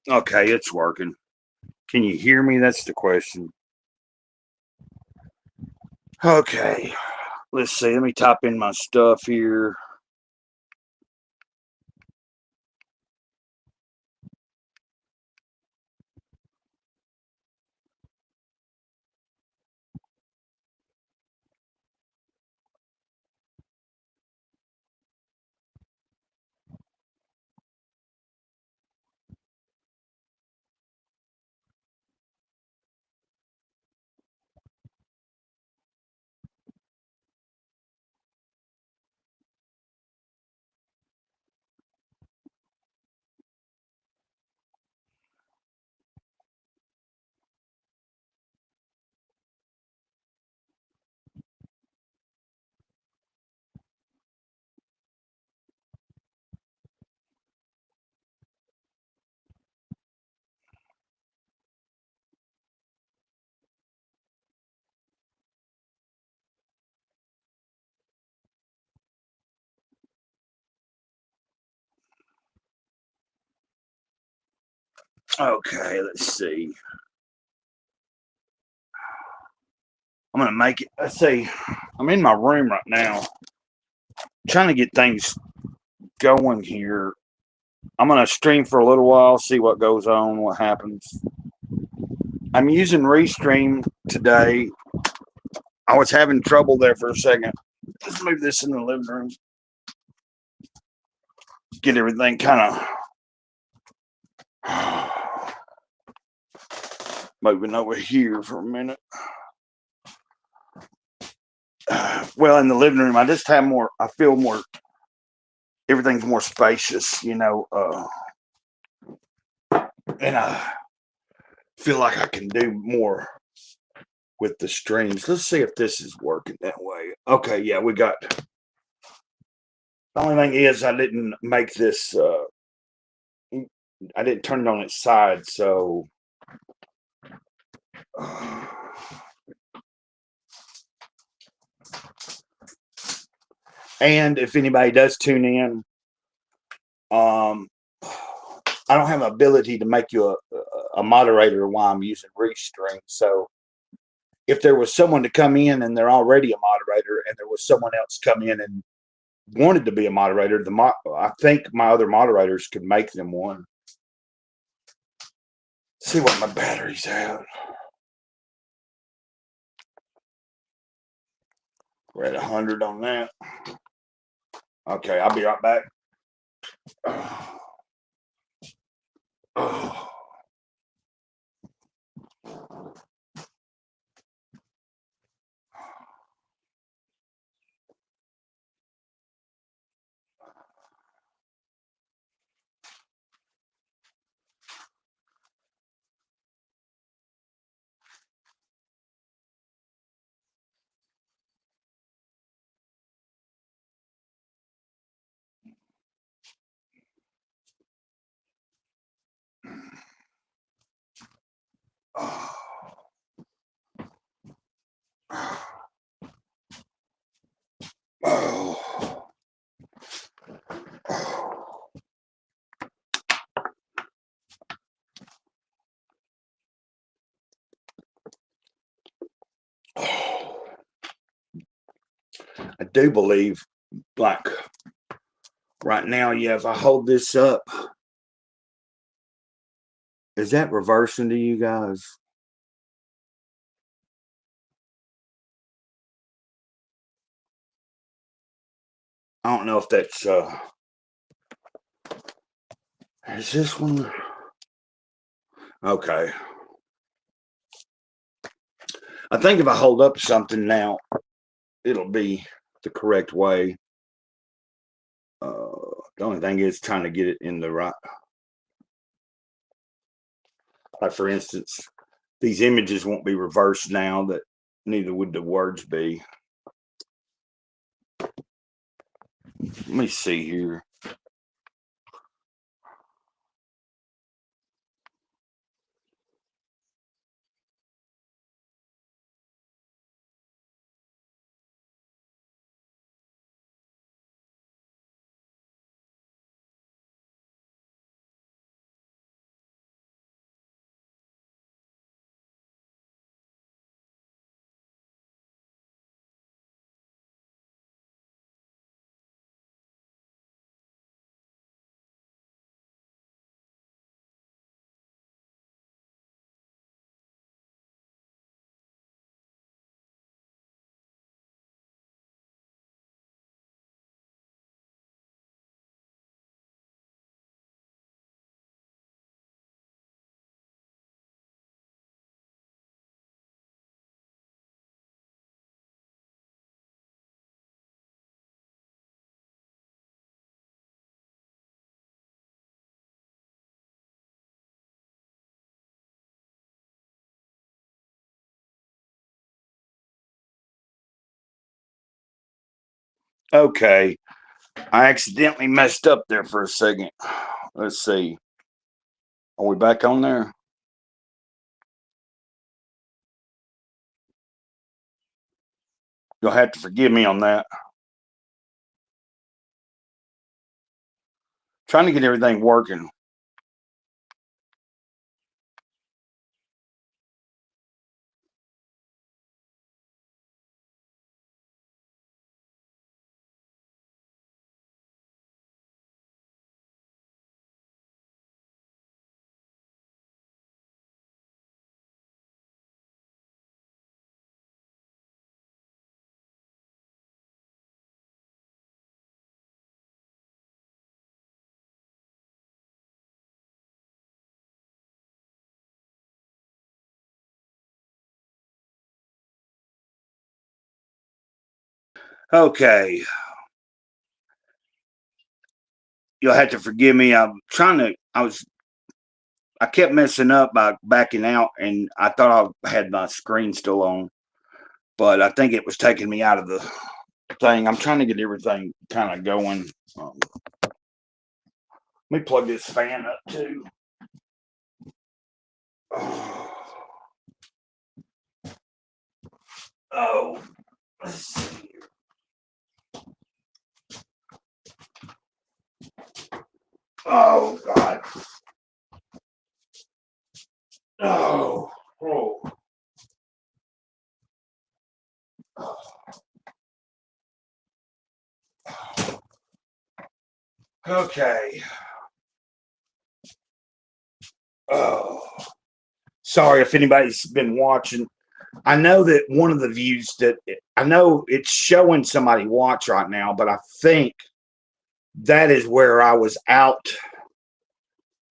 Okay, it's working. Can you hear me? That's the question. Okay, let's see. Let me type in my stuff here. Okay, let's see. I'm gonna make it. Let's see. I'm in my room right now, trying to get things going here. I'm gonna stream for a little while, see what goes on, what happens. I'm using Restream today. I was having trouble there for a second. Let's move this in the living room. Get everything kind of moving over here for a minute. Well, in the living room, I just have more. I feel more. Everything's more spacious, and I feel like I can do more with the streams. Let's see if this is working that way. Okay, yeah, we got. The only thing is, I didn't make this. I didn't turn it on its side, so. And if anybody does tune in, um, I don't have an ability to make you a moderator while I'm using Restream. So if there was someone to come in and they're already a moderator, and there was someone else come in and wanted to be a moderator, I think my other moderators could make them one. See what my battery's at. We're at 100 on that. Okay, I'll be right back. Oh. Oh. I do believe, like right now, yeah, if I hold this up, is that reversing to you guys? I don't know if that's is this one okay. I think if I hold up something now, it'll be the correct way. The only thing is trying to get it in the right. Like for instance, these images won't be reversed now. That neither would the words be. Let me see here. Okay. I accidentally messed up there for a second. Let's see. Are we back on there? You'll have to forgive me on that. Trying to get everything working. Okay. You'll have to forgive me. I kept messing up by backing out, and I thought I had my screen still on, but I think it was taking me out of the thing. I'm trying to get everything kind of going. Let me plug this fan up too. Oh, let's see. Oh God. Oh. Oh. Okay. Oh. Sorry if anybody's been watching. I know that one of the views that I know it's showing somebody watch right now, but I think that is where I was out.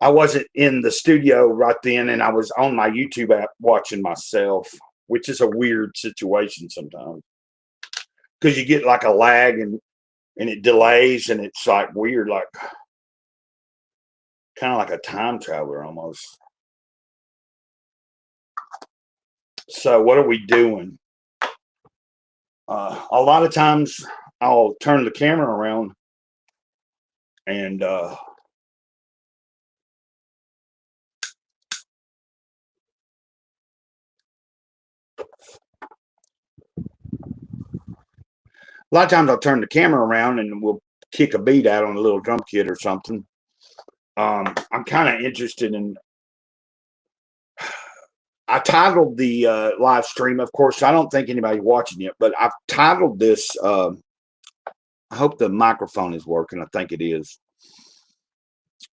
I wasn't in the studio right then, and I was on my YouTube app watching myself, which is a weird situation sometimes because you get like a lag and it delays and it's like weird, like kind of like a time traveler almost. So what are we doing? A lot of times I'll turn the camera around and a lot of times I'll turn the camera around and we'll kick a beat out on a little drum kit or something. I'm kind of interested in. I titled the live stream, of course. I don't think anybody's watching it, but I've titled this. I hope the microphone is working. I think it is.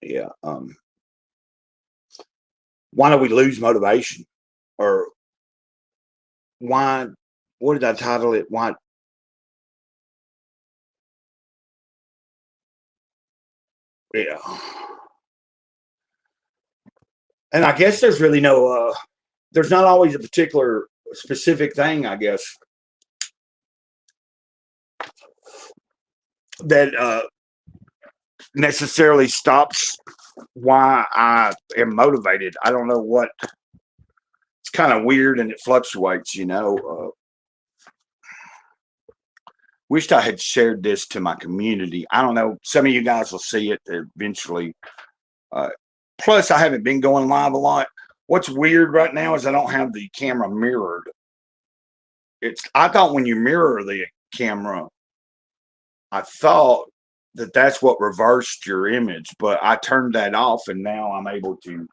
Yeah. Why do we lose motivation? Or why? What did I title it? Why? Yeah. And I guess there's really no. There's not always a particular specific thing. I guess that necessarily stops why I am motivated. I don't know what. It's kind of weird and it fluctuates, you know. Wished I had shared this to my community. I don't know. Some of you guys will see it eventually. Uh, Plus, I haven't been going live a lot. What's weird right now is I don't have the camera mirrored. I thought when you mirror the camera, I thought that that's what reversed your image, but I turned that off and now I'm able to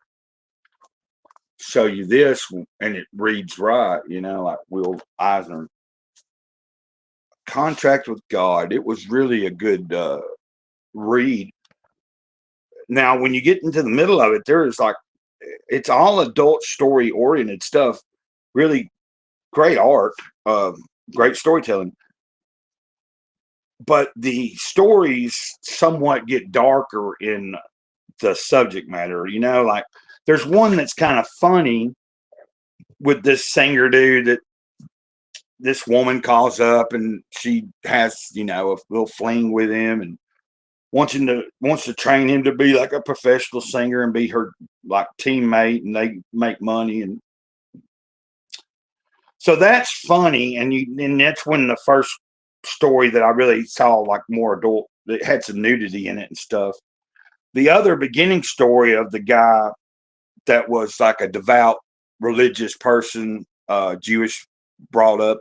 show you this and it reads right, you know, like Will Eisner. Contract with God. It was really a good read. Now, when you get into the middle of it, there is like, it's all adult story oriented stuff. Really great art, great storytelling. But the stories somewhat get darker in the subject matter. You know, like there's one that's kind of funny with this singer dude that this woman calls up and she has, you know, a little fling with him and wants to train him to be like a professional singer and be her like teammate and they make money and so that's funny and that's when the first story that I really saw like more adult, that had some nudity in it and stuff. The other beginning story of the guy that was like a devout religious person, Jewish, brought up,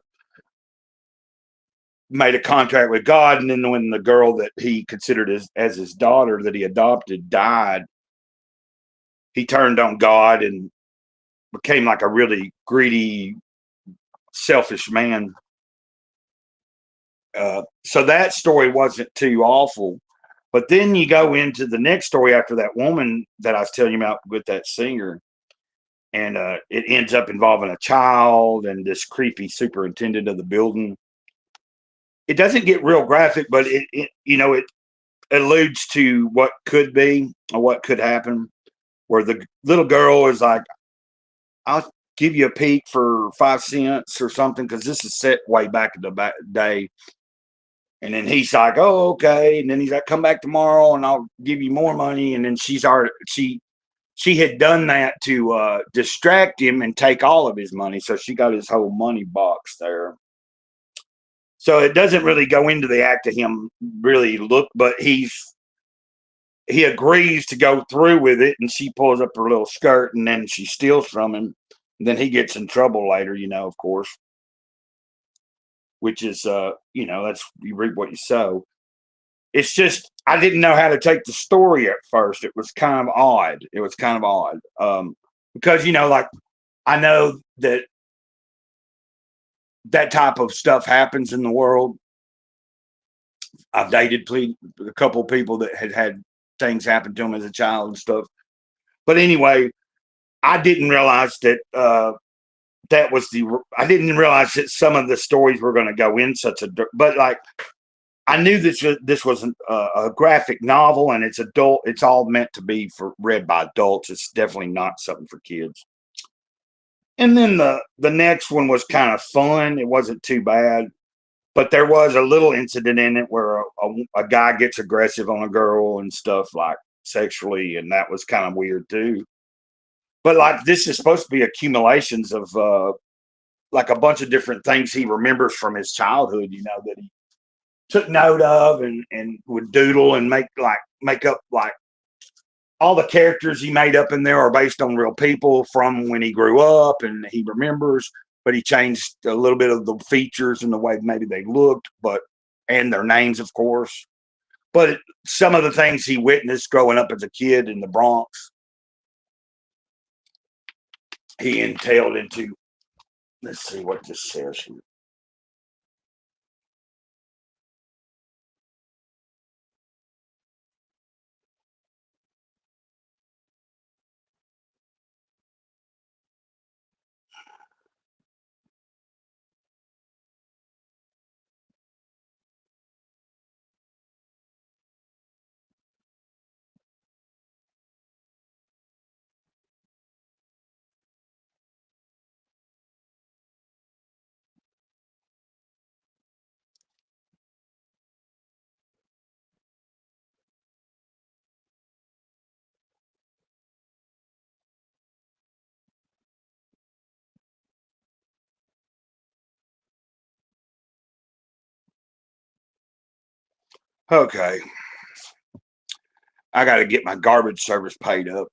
made a contract with God, and then when the girl that he considered as his daughter that he adopted died, he turned on God and became like a really greedy, selfish man. So that story wasn't too awful. But then you go into the next story after that woman that I was telling you about with that singer, and it ends up involving a child and this creepy superintendent of the building. It doesn't get real graphic, but it alludes to what could be or what could happen. Where the little girl is like, "I'll give you a peek for 5 cents or something," because this is set way back in the day. And then he's like, "Oh, okay." And then he's like, "Come back tomorrow, and I'll give you more money." And then she had done that to distract him and take all of his money, so she got his whole money box there. So it doesn't really go into the act of him really but he agrees to go through with it, and she pulls up her little skirt, and then she steals from him. And then he gets in trouble later, of course, which is, that's, you reap what you sow. It's just, I didn't know how to take the story at first. It was kind of odd. Because, like, I know that type of stuff happens in the world. I've dated a couple of people that had things happen to them as a child and stuff. But anyway, I didn't realize that I didn't realize that some of the stories were going to go in but like, I knew this was a graphic novel, and it's adult. It's all meant to be read by adults. It's definitely not something for kids. And then the next one was kind of fun. It wasn't too bad, but there was a little incident in it where a guy gets aggressive on a girl and stuff, like sexually, and that was kind of weird too. But like, this is supposed to be accumulations of like a bunch of different things he remembers from his childhood, that he took note of and would doodle and make up, like, all the characters he made up in there are based on real people from when he grew up, and he remembers, but he changed a little bit of the features and the way maybe they looked, and their names, of course. But some of the things he witnessed growing up as a kid in the Bronx, he entailed into. Let's see what this says here. Okay, I got to get my garbage service paid up.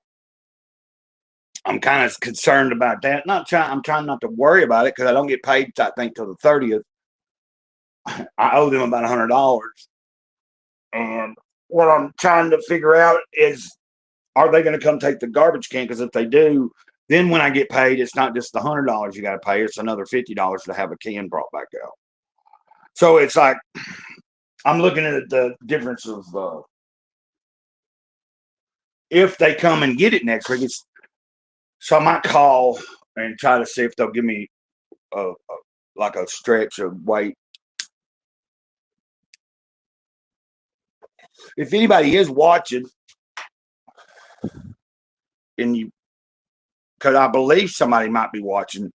I'm kind of concerned about that. I'm trying not to worry about it because I don't get paid, I think, till the 30th. I owe them about $100, and what I'm trying to figure out is, are they going to come take the garbage can? Because if they do, then when I get paid, it's not just the $100 you got to pay; it's another $50 to have a can brought back out. So it's like, I'm looking at the difference of if they come and get it next week. So I might call and try to see if they'll give me like a stretch of weight. If anybody is watching, because I believe somebody might be watching,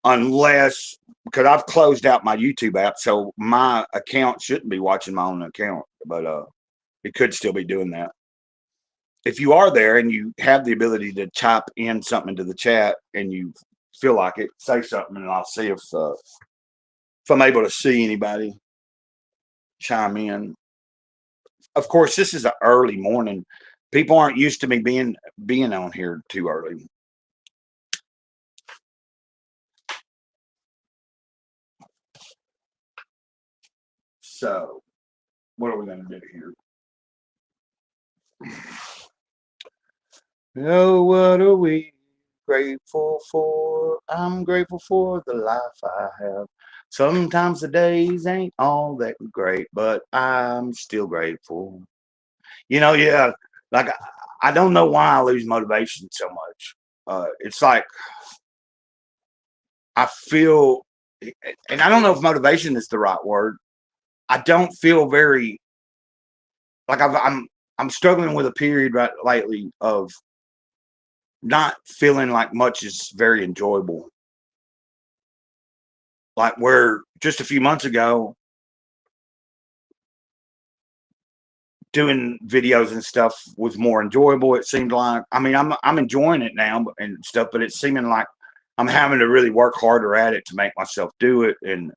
because I've closed out my YouTube app, so my account shouldn't be watching my own account, but it could still be doing that. If you are there and you have the ability to type in something into the chat and you feel like it, say something, and I'll see if I'm able to see anybody. chime in. Of course, this is an early morning. People aren't used to me being on here too early. So, what are we going to do here? Oh, what are we grateful for? I'm grateful for the life I have. Sometimes the days ain't all that great, but I'm still grateful. Yeah, like I don't know why I lose motivation so much. It's like I feel, and I don't know if motivation is the right word. I don't feel very like I'm struggling with a period right lately of not feeling like much is very enjoyable. Like where just a few months ago, doing videos and stuff was more enjoyable. It seemed like, I mean, I'm enjoying it now and stuff, but it's seeming like I'm having to really work harder at it to make myself do it. And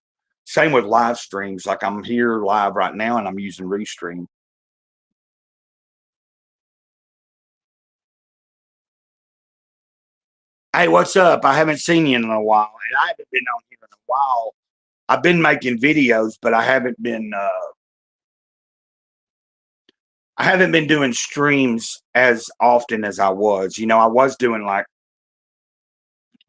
same with live streams. Like I'm here live right now and I'm using Restream. Hey, what's up? I haven't seen you in a while, and I haven't been on here in a while. I've been making videos, but I haven't been doing streams as often as I was. I was doing like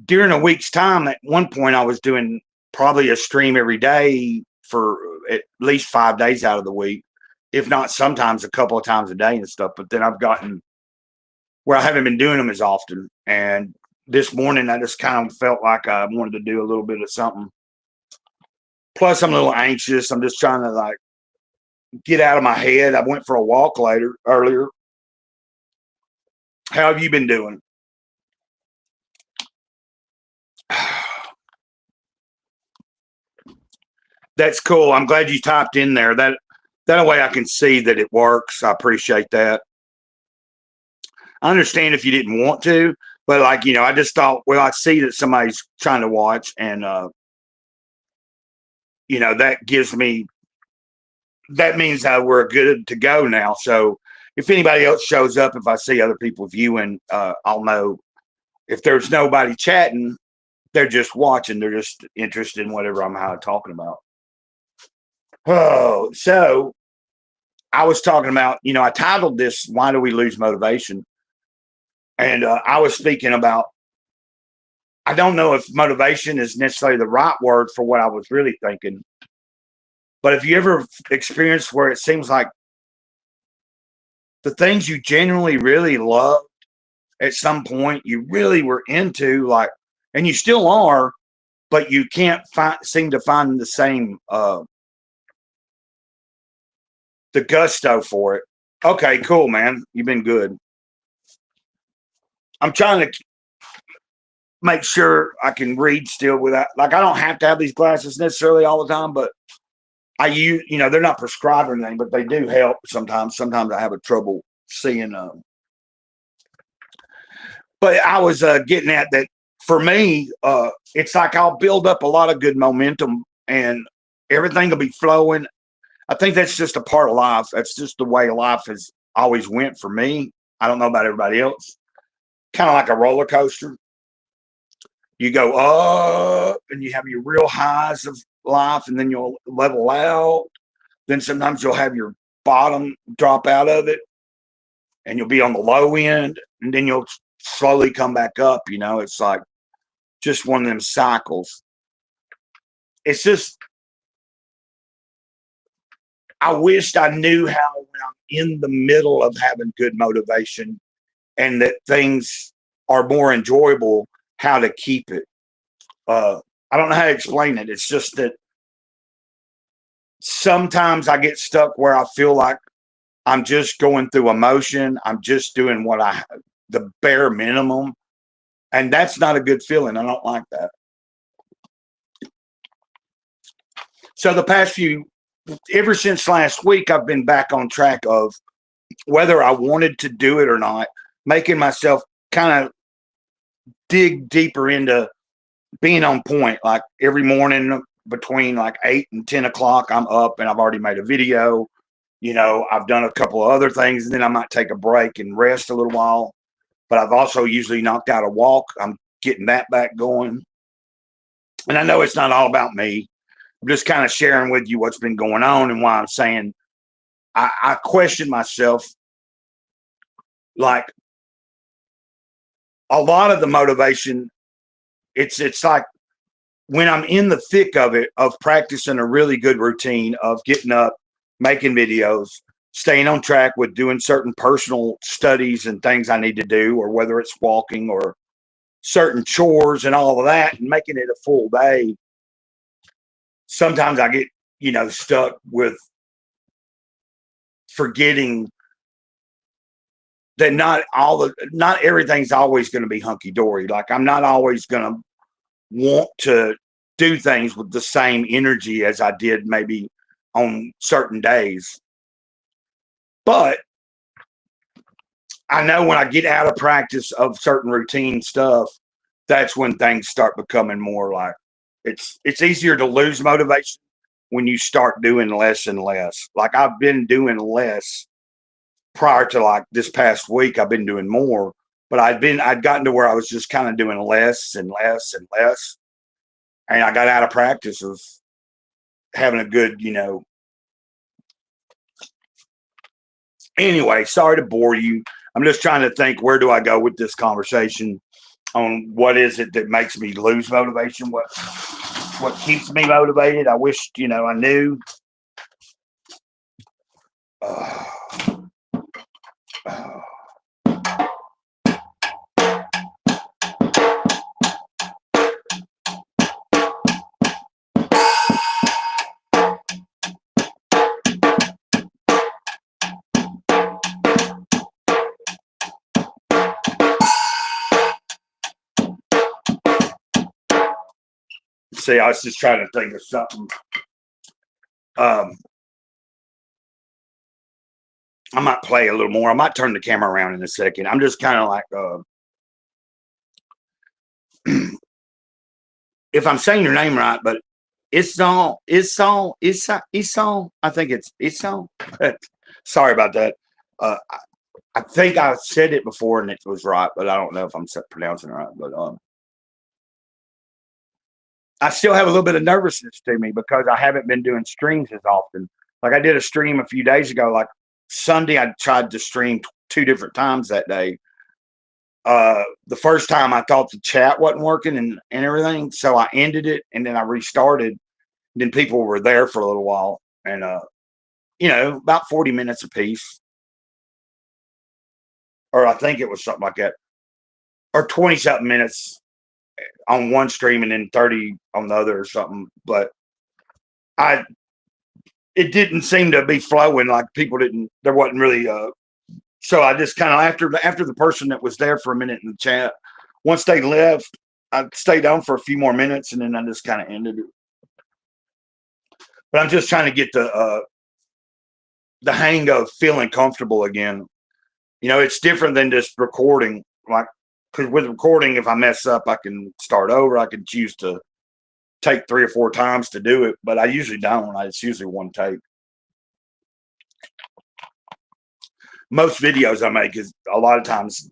during a week's time. At one point, I was doing probably a stream every day for at least 5 days out of the week, if not sometimes a couple of times a day and stuff. But then I've gotten where I haven't been doing them as often. And this morning, I just kind of felt like I wanted to do a little bit of something. Plus, I'm a little anxious. I'm just trying to like get out of my head. I went for a walk earlier. How have you been doing? That's cool. I'm glad you typed in there. That way I can see that it works. I appreciate that. I understand if you didn't want to, but like, I just thought, well, I see that somebody's trying to watch and that means that we're good to go now. So if anybody else shows up, if I see other people viewing, I'll know. If there's nobody chatting, they're just watching. They're just interested in whatever I'm talking about. Oh, so I was talking about, I titled this, Why Do We Lose Motivation? And I was speaking about, I don't know if motivation is necessarily the right word for what I was really thinking. But if you ever experienced where it seems like the things you genuinely really love at some point you really were into, like, and you still are, but you can't seem to find the same the gusto for it. Okay, cool, man. You've been good. I'm trying to make sure I can read still without, like, I don't have to have these glasses necessarily all the time, but I use, they're not prescribed or anything, but they do help sometimes. Sometimes I have a trouble seeing. But I was getting at that for me, it's like I'll build up a lot of good momentum and everything will be flowing. I think that's just a part of life. That's just the way life has always went for me. I don't know about everybody else. Kind of like a roller coaster. You go up and you have your real highs of life and then you'll level out. Then sometimes you'll have your bottom drop out of it and you'll be on the low end and then you'll slowly come back up. It's like just one of them cycles. It's just, I wished I knew how when I'm in the middle of having good motivation and that things are more enjoyable, how to keep it. I don't know how to explain it. It's just that sometimes I get stuck where I feel like I'm just going through emotion. I'm just doing the bare minimum. And that's not a good feeling. I don't like that. So ever since last week, I've been back on track of whether I wanted to do it or not, making myself kind of dig deeper into being on point. Like every morning, between like 8 and 10 o'clock, I'm up and I've already made a video. I've done a couple of other things, and then I might take a break and rest a little while. But I've also usually knocked out a walk. I'm getting that back going. And I know it's not all about me. I'm just kind of sharing with you what's been going on and why I'm saying I question myself. Like, a lot of the motivation, it's like when I'm in the thick of it, of practicing a really good routine of getting up, making videos, staying on track with doing certain personal studies and things I need to do, or whether it's walking or certain chores and all of that, and making it a full day. Sometimes I get, stuck with forgetting that not everything's always going to be hunky dory. Like, I'm not always going to want to do things with the same energy as I did maybe on certain days. But I know when I get out of practice of certain routine stuff, that's when things start becoming more like it's easier to lose motivation when you start doing less and less. Like, I've been doing less prior to like this past week. I've been doing more, but I'd gotten to where I was just kind of doing less and less and less. And I got out of practice of having a good, Anyway, sorry to bore you. I'm just trying to think, where do I go with this conversation on what is it that makes me lose motivation? What keeps me motivated? I wish, I knew. See, I was just trying to think of something. I might play a little more. I might turn the camera around in a second. I'm just kind of like, if I'm saying your name right, but Isong. I think it's Isong. Sorry about that. I think I said it before and it was right, but I don't know if I'm pronouncing it right. But I still have a little bit of nervousness to me because I haven't been doing streams as often. Like, I did a stream a few days ago. Like Sunday, I tried to stream 2 different times that day. The first time I thought the chat wasn't working and everything, so I ended it and then I restarted. Then people were there for a little while, and about 40 minutes a piece, or I think it was something like that, or 20 something minutes on one stream and then 30 on the other or something. But it didn't seem to be flowing. Like, there wasn't really so I just kind of, after the person that was there for a minute in the chat, once they left, I stayed on for a few more minutes and then I just kind of ended it. But I'm just trying to get the hang of feeling comfortable again. It's different than just recording. Like, because with recording, if I mess up, I can start over. I can choose to take 3 or 4 times to do it, but I usually don't. It's usually one take. Most videos I make is a lot of times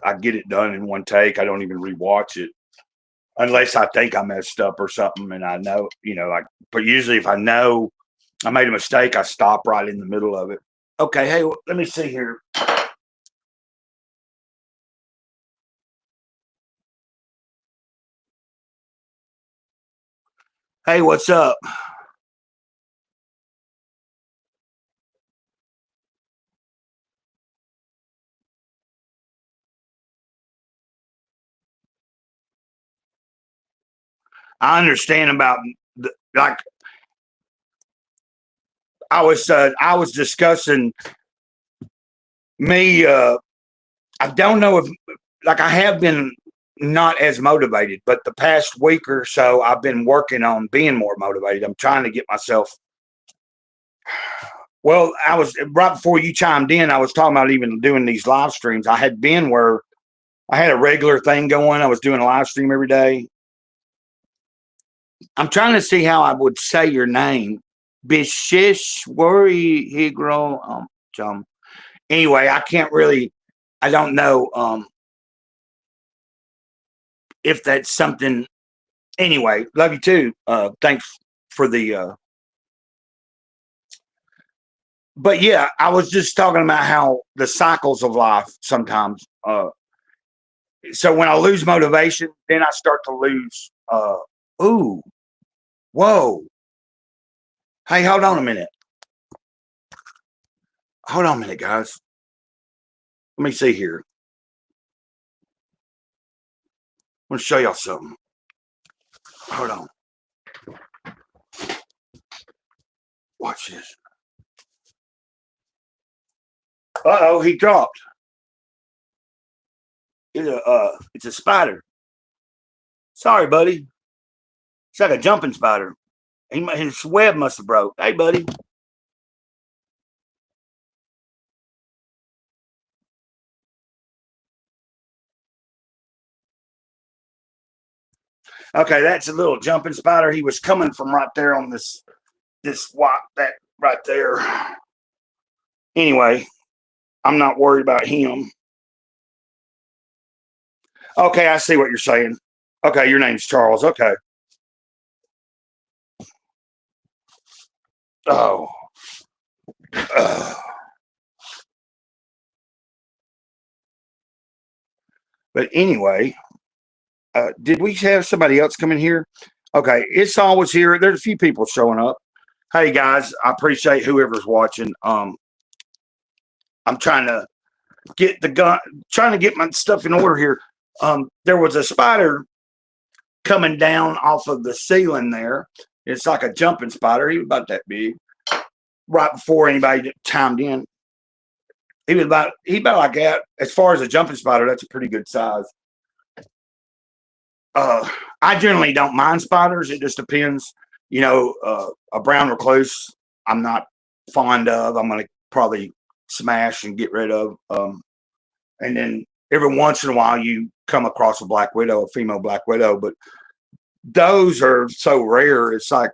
I get it done in one take. I don't even rewatch it unless I think I messed up or something, and I know, like. But usually, if I know I made a mistake, I stop right in the middle of it. Okay, hey, let me see here. Hey, what's up? I understand about like I was discussing me. I don't know if, like, I have been not as motivated, but the past week or so I've been working on being more motivated. I'm trying to get myself. Well, I was right before you chimed in. I was talking about even doing these live streams. I had been where I had a regular thing going. I was doing a live stream every day. I'm trying to see how I would say your name. Bishishwari Higro. Anyway, I can't really. I don't know if that's something. Anyway, love you too. Thanks for the. But yeah, I was just talking about how the cycles of life sometimes. So when I lose motivation, then I start to lose. Ooh, whoa. Hey, hold on a minute. Hold on a minute, guys. Let me see here. I want to show y'all something. Hold on. Watch this. Uh-oh, he dropped. It's a spider. Sorry, buddy. It's like a jumping spider. His web must have broke. Hey, buddy. Okay, that's a little jumping spider. He was coming from right there on this that right there. Anyway, I'm not worried about him. Okay, I see what you're saying. Okay, your name's Charles. Okay. Oh. But anyway, did we have somebody else come in here? Okay, it's always here. There's a few people showing up. Hey guys, I appreciate whoever's watching. I'm trying to trying to get my stuff in order here. There was a spider coming down off of the ceiling there. It's like a jumping spider. He was about that big. Right before anybody chimed in, he about like that. As far as a jumping spider, that's a pretty good size. I generally don't mind spiders. It just depends. You know, a brown recluse, I'm not fond of. I'm going to probably smash and get rid of. And then every once in a while, you come across a black widow, a female black widow, but those are so rare. It's like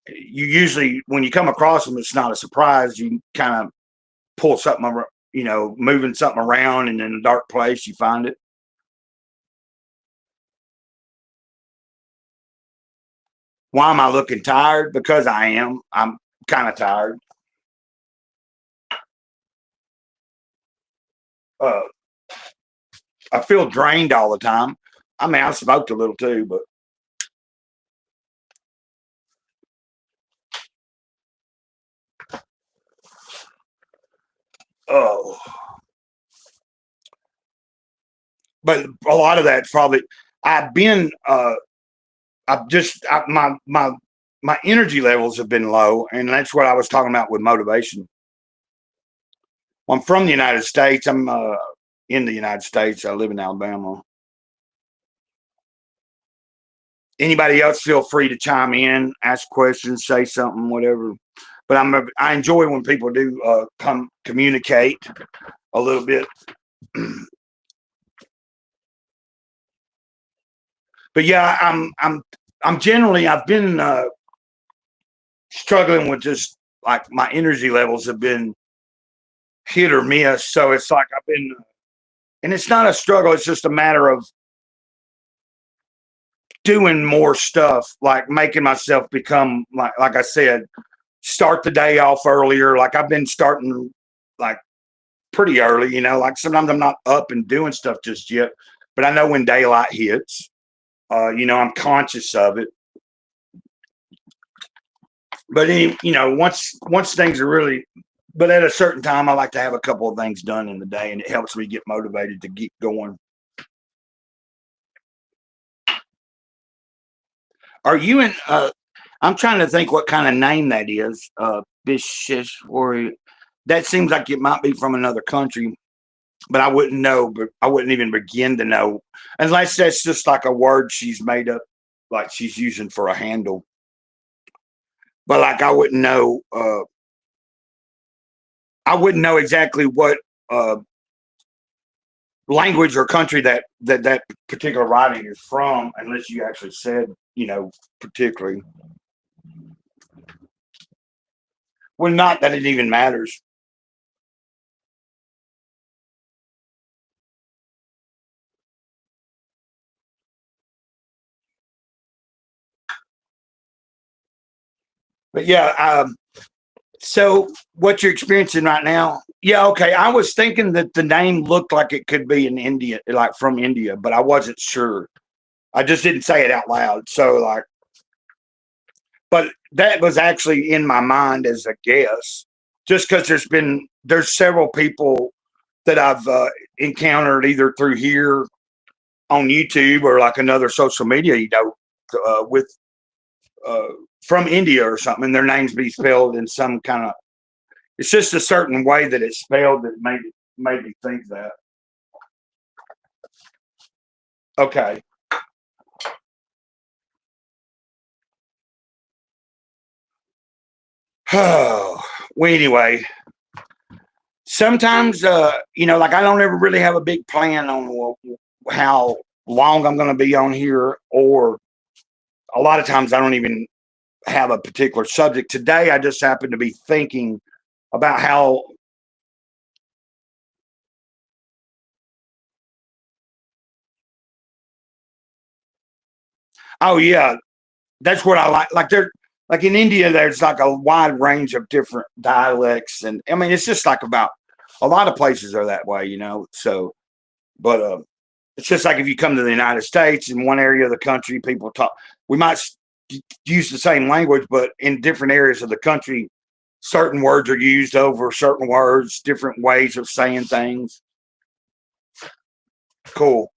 you usually, when you come across them, it's not a surprise. You kind of pull something, you know, moving something around, and in a dark place, you find it. Why am I looking tired? Because I am. I'm kind of tired. Uh, I feel drained all the time. I mean, I smoked a little too, but oh, but a lot of that's probably I've been. My energy levels have been low, and that's what I was talking about with motivation. Well, I'm from the United States. I'm in the United States. I live in Alabama. Anybody else feel free to chime in, ask questions, say something, whatever. But I enjoy when people do come communicate a little bit. But yeah, I'm generally I've been struggling with just like my energy levels have been hit or miss. So it's like I've been, and it's not a struggle. It's just a matter of doing more stuff, like making myself become like I said, start the day off earlier. Like I've been starting like pretty early, you know, like sometimes I'm not up and doing stuff just yet, but I know when daylight hits, you know, I'm conscious of it. But you know, once things are really, but at a certain time, I like to have a couple of things done in the day, and it helps me get motivated to keep going. Are you in? I'm trying to think what kind of name that is. Bishishwari. That seems like it might be from another country, but I wouldn't know. But I wouldn't even begin to know unless that's just like a word she's made up, like she's using for a handle. But like I wouldn't know. I wouldn't know exactly what language or country that particular writing is from, unless you actually said, particularly. Well, not that it even matters. But yeah, so what you're experiencing right now? Yeah, okay. I was thinking that the name looked like it could be in India, like from India, but I wasn't sure. I just didn't say it out loud. So like, but that was actually in my mind as a guess, just because there's several people that I've encountered either through here on YouTube or like another social media, with uh, from India or something, and their names be spelled in some kind of. It's just a certain way that it's spelled that made me think that. Okay. Well, anyway, sometimes like I don't ever really have a big plan on how long I'm going to be on here, or a lot of times I don't even have a particular subject. Today, I just happen to be thinking about how. Oh yeah, that's what I like. Like in India, there's like a wide range of different dialects, and I mean, it's just like about a lot of places are that way, So, but it's just like if you come to the United States, in one area of the country, people talk. We might use the same language, but in different areas of the country, certain words are used over certain words, different ways of saying things. Cool.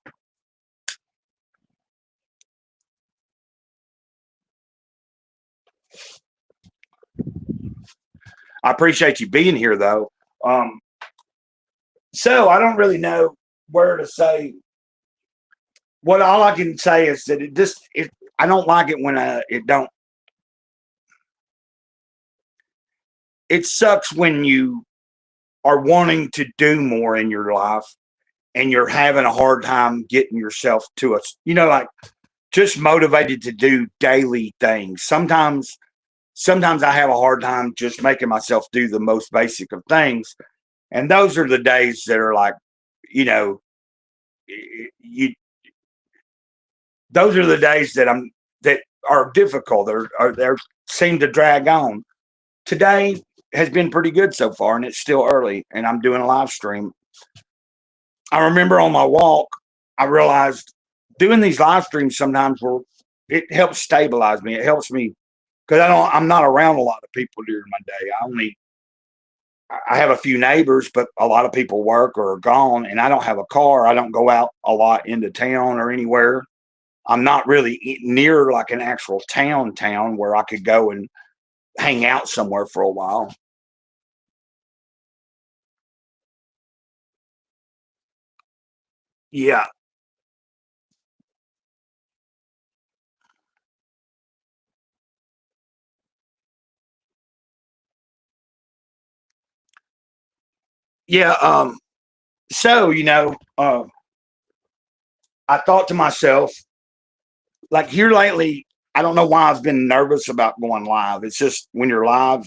I appreciate you being here, though. Um, so I don't really know where to say. What all I can say is that I don't like it when it don't. It sucks when you are wanting to do more in your life and you're having a hard time getting yourself to us. Like just motivated to do daily things. Sometimes I have a hard time just making myself do the most basic of things. And those are the days that are like, you know, you those are the days that are difficult or they seem to drag on. Today has been pretty good so far, and it's still early, and I'm doing a live stream. I remember on my walk, I realized doing these live streams sometimes it helps stabilize me. It helps me because I'm not around a lot of people during my day. I have a few neighbors, but a lot of people work or are gone, and I don't have a car. I don't go out a lot into town or anywhere. I'm not really near like an actual town where I could go and hang out somewhere for a while. Yeah, yeah. So I thought to myself, like here lately, I don't know why I've been nervous about going live. It's just when you're live,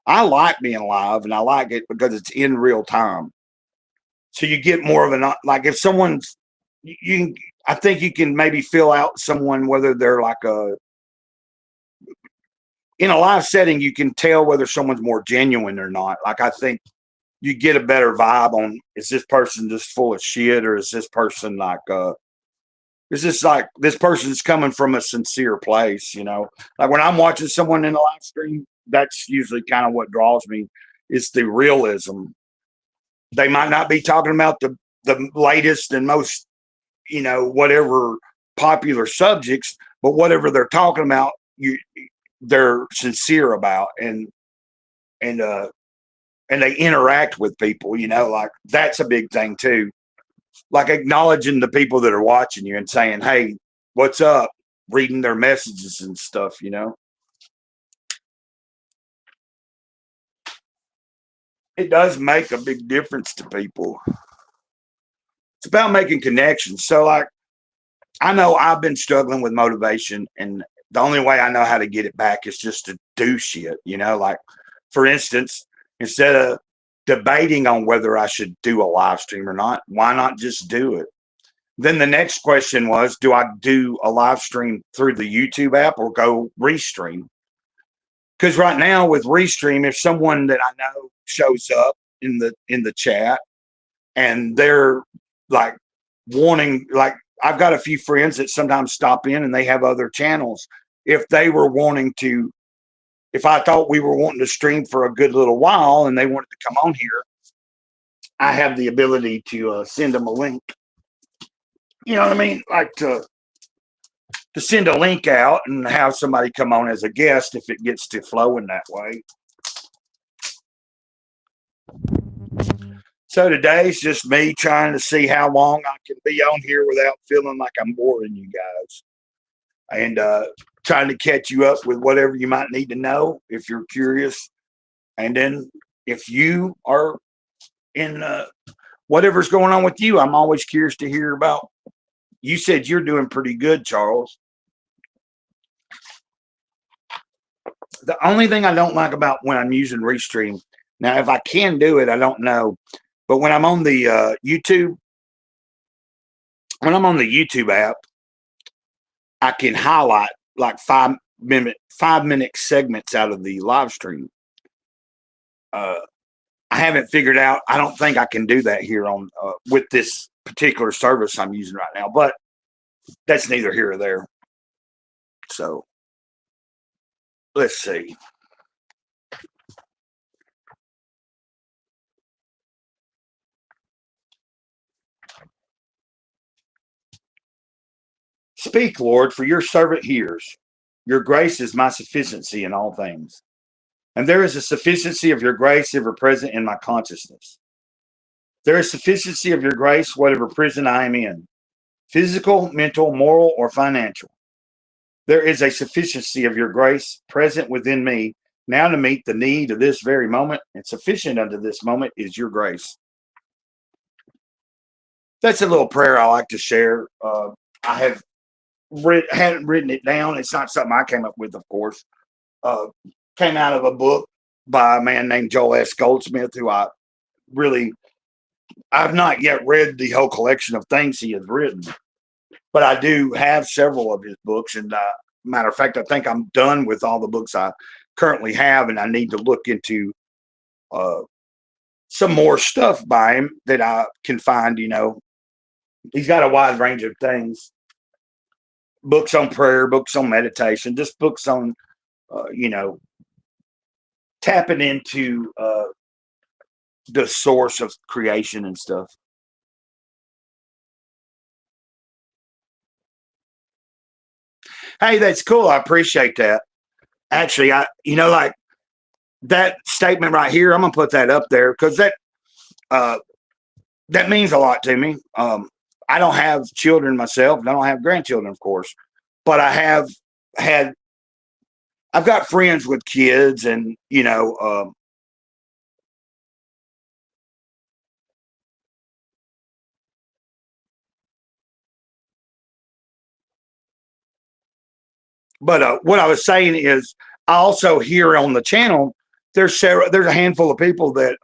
I like being live and I like it because it's in real time. So you get more of an like if someone's you can I think you can maybe feel out someone whether they're like a in a live setting you can tell whether someone's more genuine or not. Like I think you get a better vibe on is this person just full of shit or is this person like it's just like this person's coming from a sincere place. Like when I'm watching someone in a live stream, that's usually kind of what draws me. Is the realism. They might not be talking about the latest and most, whatever popular subjects, but whatever they're talking about, they're sincere about and and they interact with people. Like that's a big thing too. Like acknowledging the people that are watching you and saying, "Hey, what's up?" Reading their messages and stuff. It does make a big difference to people. It's about making connections. So like I know I've been struggling with motivation, and the only way I know how to get it back is just to do shit, like for instance, instead of debating on whether I should do a live stream or not, why not just do it? Then the next question was, do I do a live stream through the YouTube app or go restream? Because right now with restream, if someone that I know shows up in the chat and they're like wanting, like I've got a few friends that sometimes stop in and they have other channels. If they were wanting to, if I thought we were wanting to stream for a good little while and they wanted to come on here, I have the ability to send them a link. You know what I mean? Like to send a link out and have somebody come on as a guest if it gets to flowing that way. So today's just me trying to see how long I can be on here without feeling like I'm boring you guys. And trying to catch you up with whatever you might need to know if you're curious. And then if you are in whatever's going on with you, I'm always curious to hear about. You said you're doing pretty good, Charles. The only thing I don't like about when I'm using Restream, now if I can do it, I don't know. But when I'm on the YouTube, when I'm on the YouTube app, I can highlight like 5-minute segments out of the live stream. I haven't figured out. I don't think I can do that here on with this particular service I'm using right now, but that's neither here or there. So let's see. Speak, Lord, for your servant hears. Your grace is my sufficiency in all things. And there is a sufficiency of your grace ever present in my consciousness. There is sufficiency of your grace, whatever prison I am in, physical, mental, moral, or financial. There is a sufficiency of your grace present within me now to meet the need of this very moment, and sufficient unto this moment is your grace. That's a little prayer I like to share. I hadn't written it down. It's not something I came up with, of course. Came out of a book by a man named Joel S. Goldsmith, who I've not yet read the whole collection of things he has written, but I do have several of his books. And matter of fact, I think I'm done with all the books I currently have, and I need to look into some more stuff by him that I can find. He's got a wide range of things. Books on prayer, books on meditation, just books on, tapping into the source of creation and stuff. Hey, that's cool. I appreciate that. Actually, like that statement right here, I'm gonna put that up there because that means a lot to me. I don't have children myself. I don't have grandchildren, of course, but I've got friends with kids, and but what I was saying is, I also hear on the channel there's a handful of people that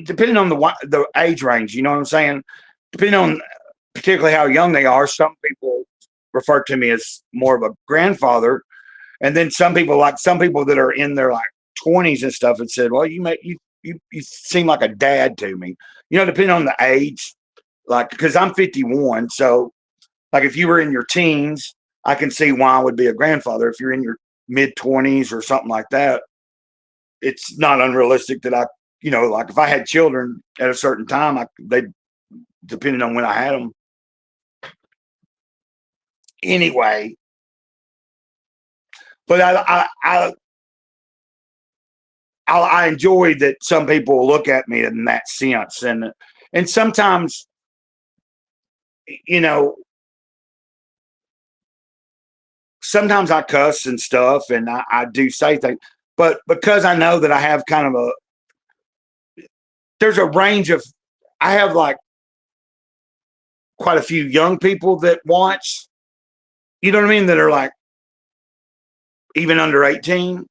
depending on the age range, you know what I'm saying? Depending on particularly how young they are, some people refer to me as more of a grandfather, and then some people that are in their like 20s and stuff, and said, "Well, you seem like a dad to me." Depending on the age, like because I'm 51, so like if you were in your teens, I can see why I would be a grandfather. If you're in your mid 20s or something like that, it's not unrealistic that like if I had children at a certain time, they depending on when I had them. Anyway, but I enjoy that some people look at me in that sense, and sometimes, sometimes I cuss and stuff, and I do say things, but because I know that I have kind of there's a range of I have like quite a few young people that watch, you know what I mean, that are like even under 18,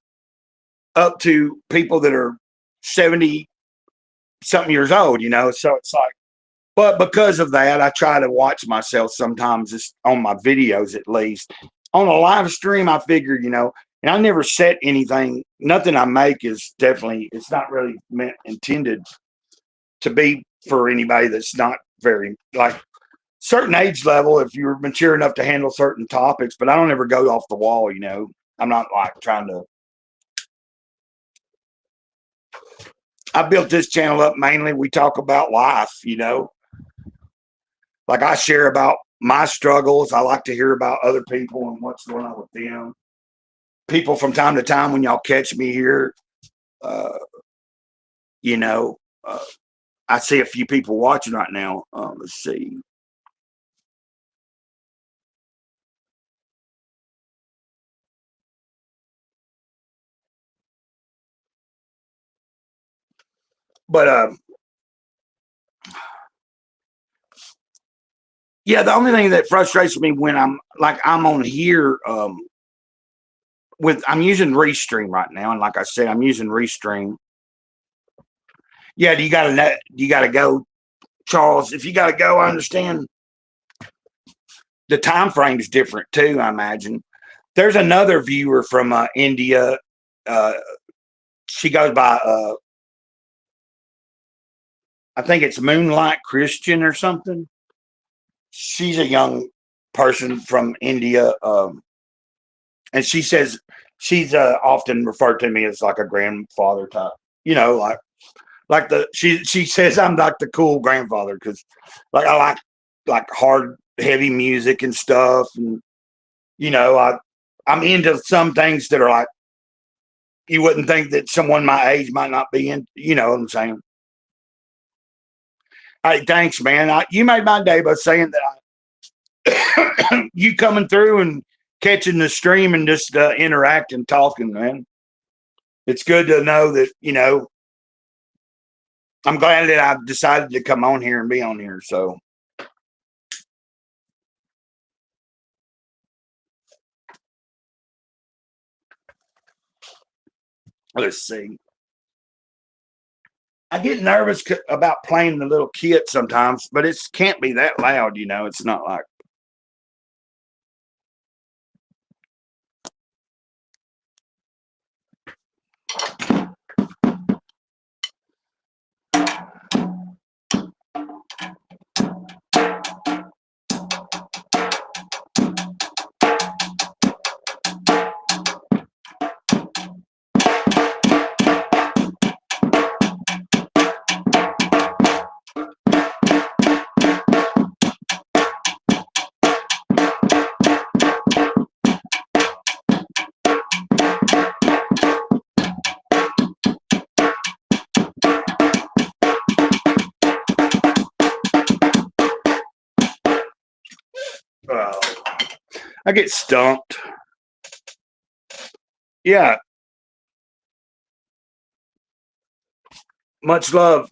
up to people that are 70 something years old, So it's like, but because of that, I try to watch myself sometimes, just on my videos at least. On a live stream, I figure, and I never set anything, nothing I make is definitely, it's not really intended to be for anybody that's not very, like, certain age level, if you're mature enough to handle certain topics, but I don't ever go off the wall, I'm not like trying to. I built this channel up mainly, we talk about life, like I share about my struggles. I like to hear about other people and what's going on with them. People from time to time, when y'all catch me here, uh, you know, uh, I see a few people watching right now. Let's see. But yeah, the only thing that frustrates me when I'm on here, I'm using Restream right now, and like I said, I'm using Restream. Yeah, you gotta go, Charles. If you gotta go, I understand. The time frame is different too, I imagine. There's another viewer from India. Uh, she goes by, I think it's Moonlight Christian or something. She's a young person from India, and she says she's often referred to me as like a grandfather type. Like she says I'm like the cool grandfather because like I like hard heavy music and stuff, and I'm into some things that are like you wouldn't think that someone my age might not be in. You know what I'm saying? Hey, thanks, man. You made my day by saying that you coming through and catching the stream and just interacting, talking, man. It's good to know that, I'm glad that I've decided to come on here and be on here. So let's see. I get nervous about playing the little kit sometimes, but it can't be that loud, It's not like. I get stumped. Yeah. Much love.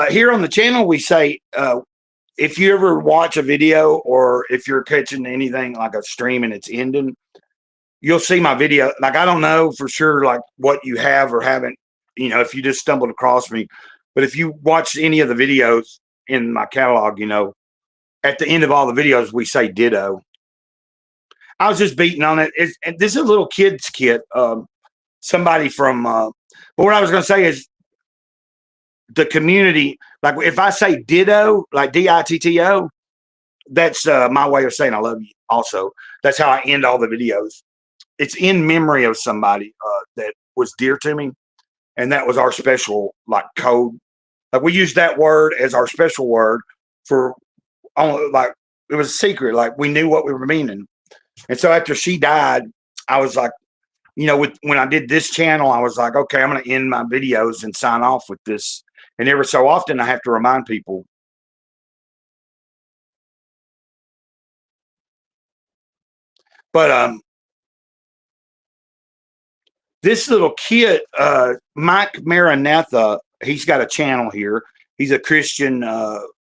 Here on the channel, we say if you ever watch a video or if you're catching anything like a stream and it's ending, you'll see my video. Like, I don't know for sure, like what you have or haven't, if you just stumbled across me. But if you watch any of the videos in my catalog, at the end of all the videos, we say ditto. I was just beating on it. This is a little kid's kit. Somebody from, but what I was going to say is the community, like if I say ditto, like ditto, that's my way of saying I love you also. That's how I end all the videos. It's in memory of somebody that was dear to me. And that was our special like code. Like we used that word as our special word for like it was a secret. Like we knew what we were meaning. And so after she died, I was like, when I did this channel, I was like, okay, I'm going to end my videos and sign off with this. And every so often I have to remind people. But this little kid, Mike Maranatha, he's got a channel here. He's a Christian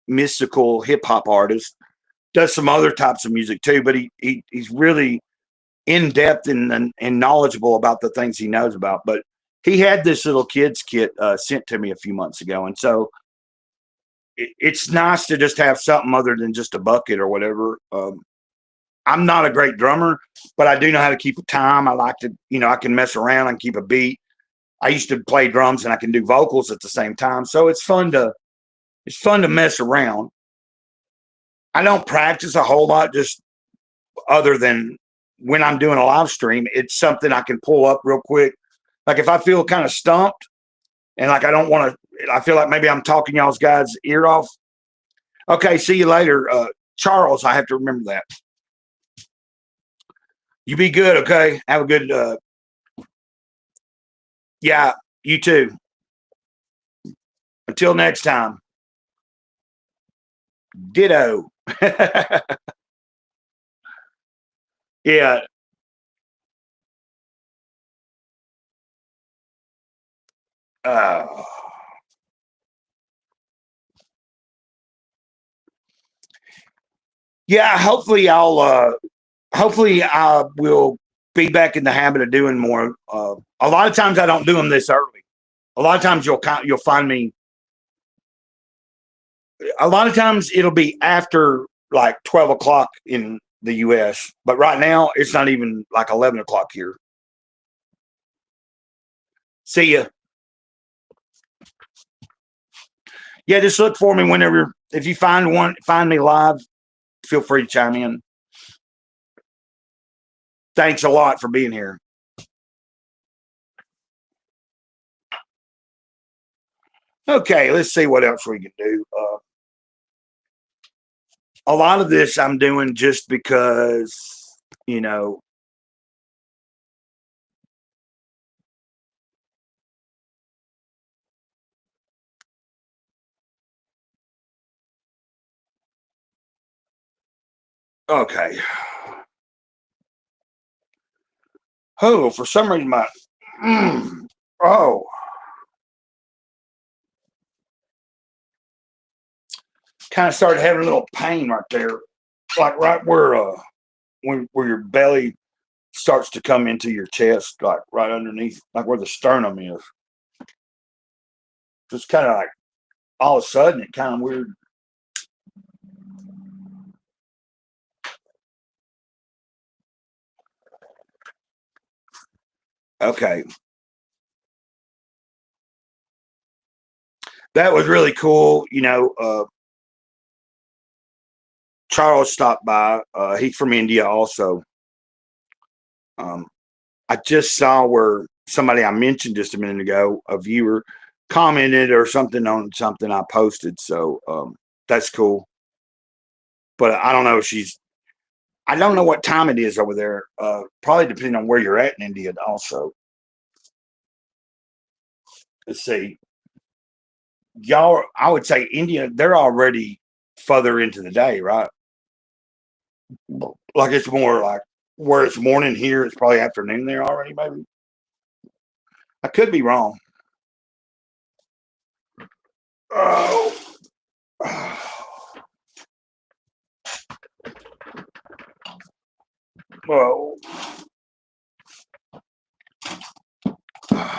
mystical hip hop artist. Does some other types of music too, but he's really in depth and knowledgeable about the things he knows about. But he had this little kids kit sent to me a few months ago, and so it's nice to just have something other than just a bucket or whatever. I'm not a great drummer, but I do know how to keep a time. I like to, I can mess around. I can keep a beat. I used to play drums and I can do vocals at the same time. So it's fun to mess around. I don't practice a whole lot, just other than when I'm doing a live stream. It's something I can pull up real quick. Like if I feel kind of stumped and like I don't want to, I feel like maybe I'm talking y'all's guys' ear off. Okay, see you later. Charles, I have to remember that. You be good, okay? Have a good, yeah, you too. Until next time. Ditto. Yeah. Yeah, hopefully I will be back in the habit of doing more. A lot of times I don't do them this early. A lot of times you'll find me. A lot of times it'll be after like 12 o'clock in the U.S., but right now it's not even like 11 o'clock here. See ya. Yeah, just look for me whenever. If you find me live, feel free to chime in. Thanks a lot for being here. Okay, let's see what else we can do. A lot of this I'm doing just because, you know, okay. Oh, for some reason my oh, kind of started having a little pain right there, like right where your belly starts to come into your chest, like right underneath, like where the sternum is. Just kind of like all of a sudden, it kind of weird. Okay, that was really cool. Charles stopped by. He's from India also. Um, I just saw where somebody I mentioned just a minute ago, a viewer, commented or something on something I posted. So that's cool. But I don't know if I don't know what time it is over there. Probably depending on where you're at in India also. Let's see. Y'all, I would say India, they're already further into the day, right? Like it's more like where it's morning here, it's probably afternoon there already, maybe. I could be wrong. Oh. Well. Oh.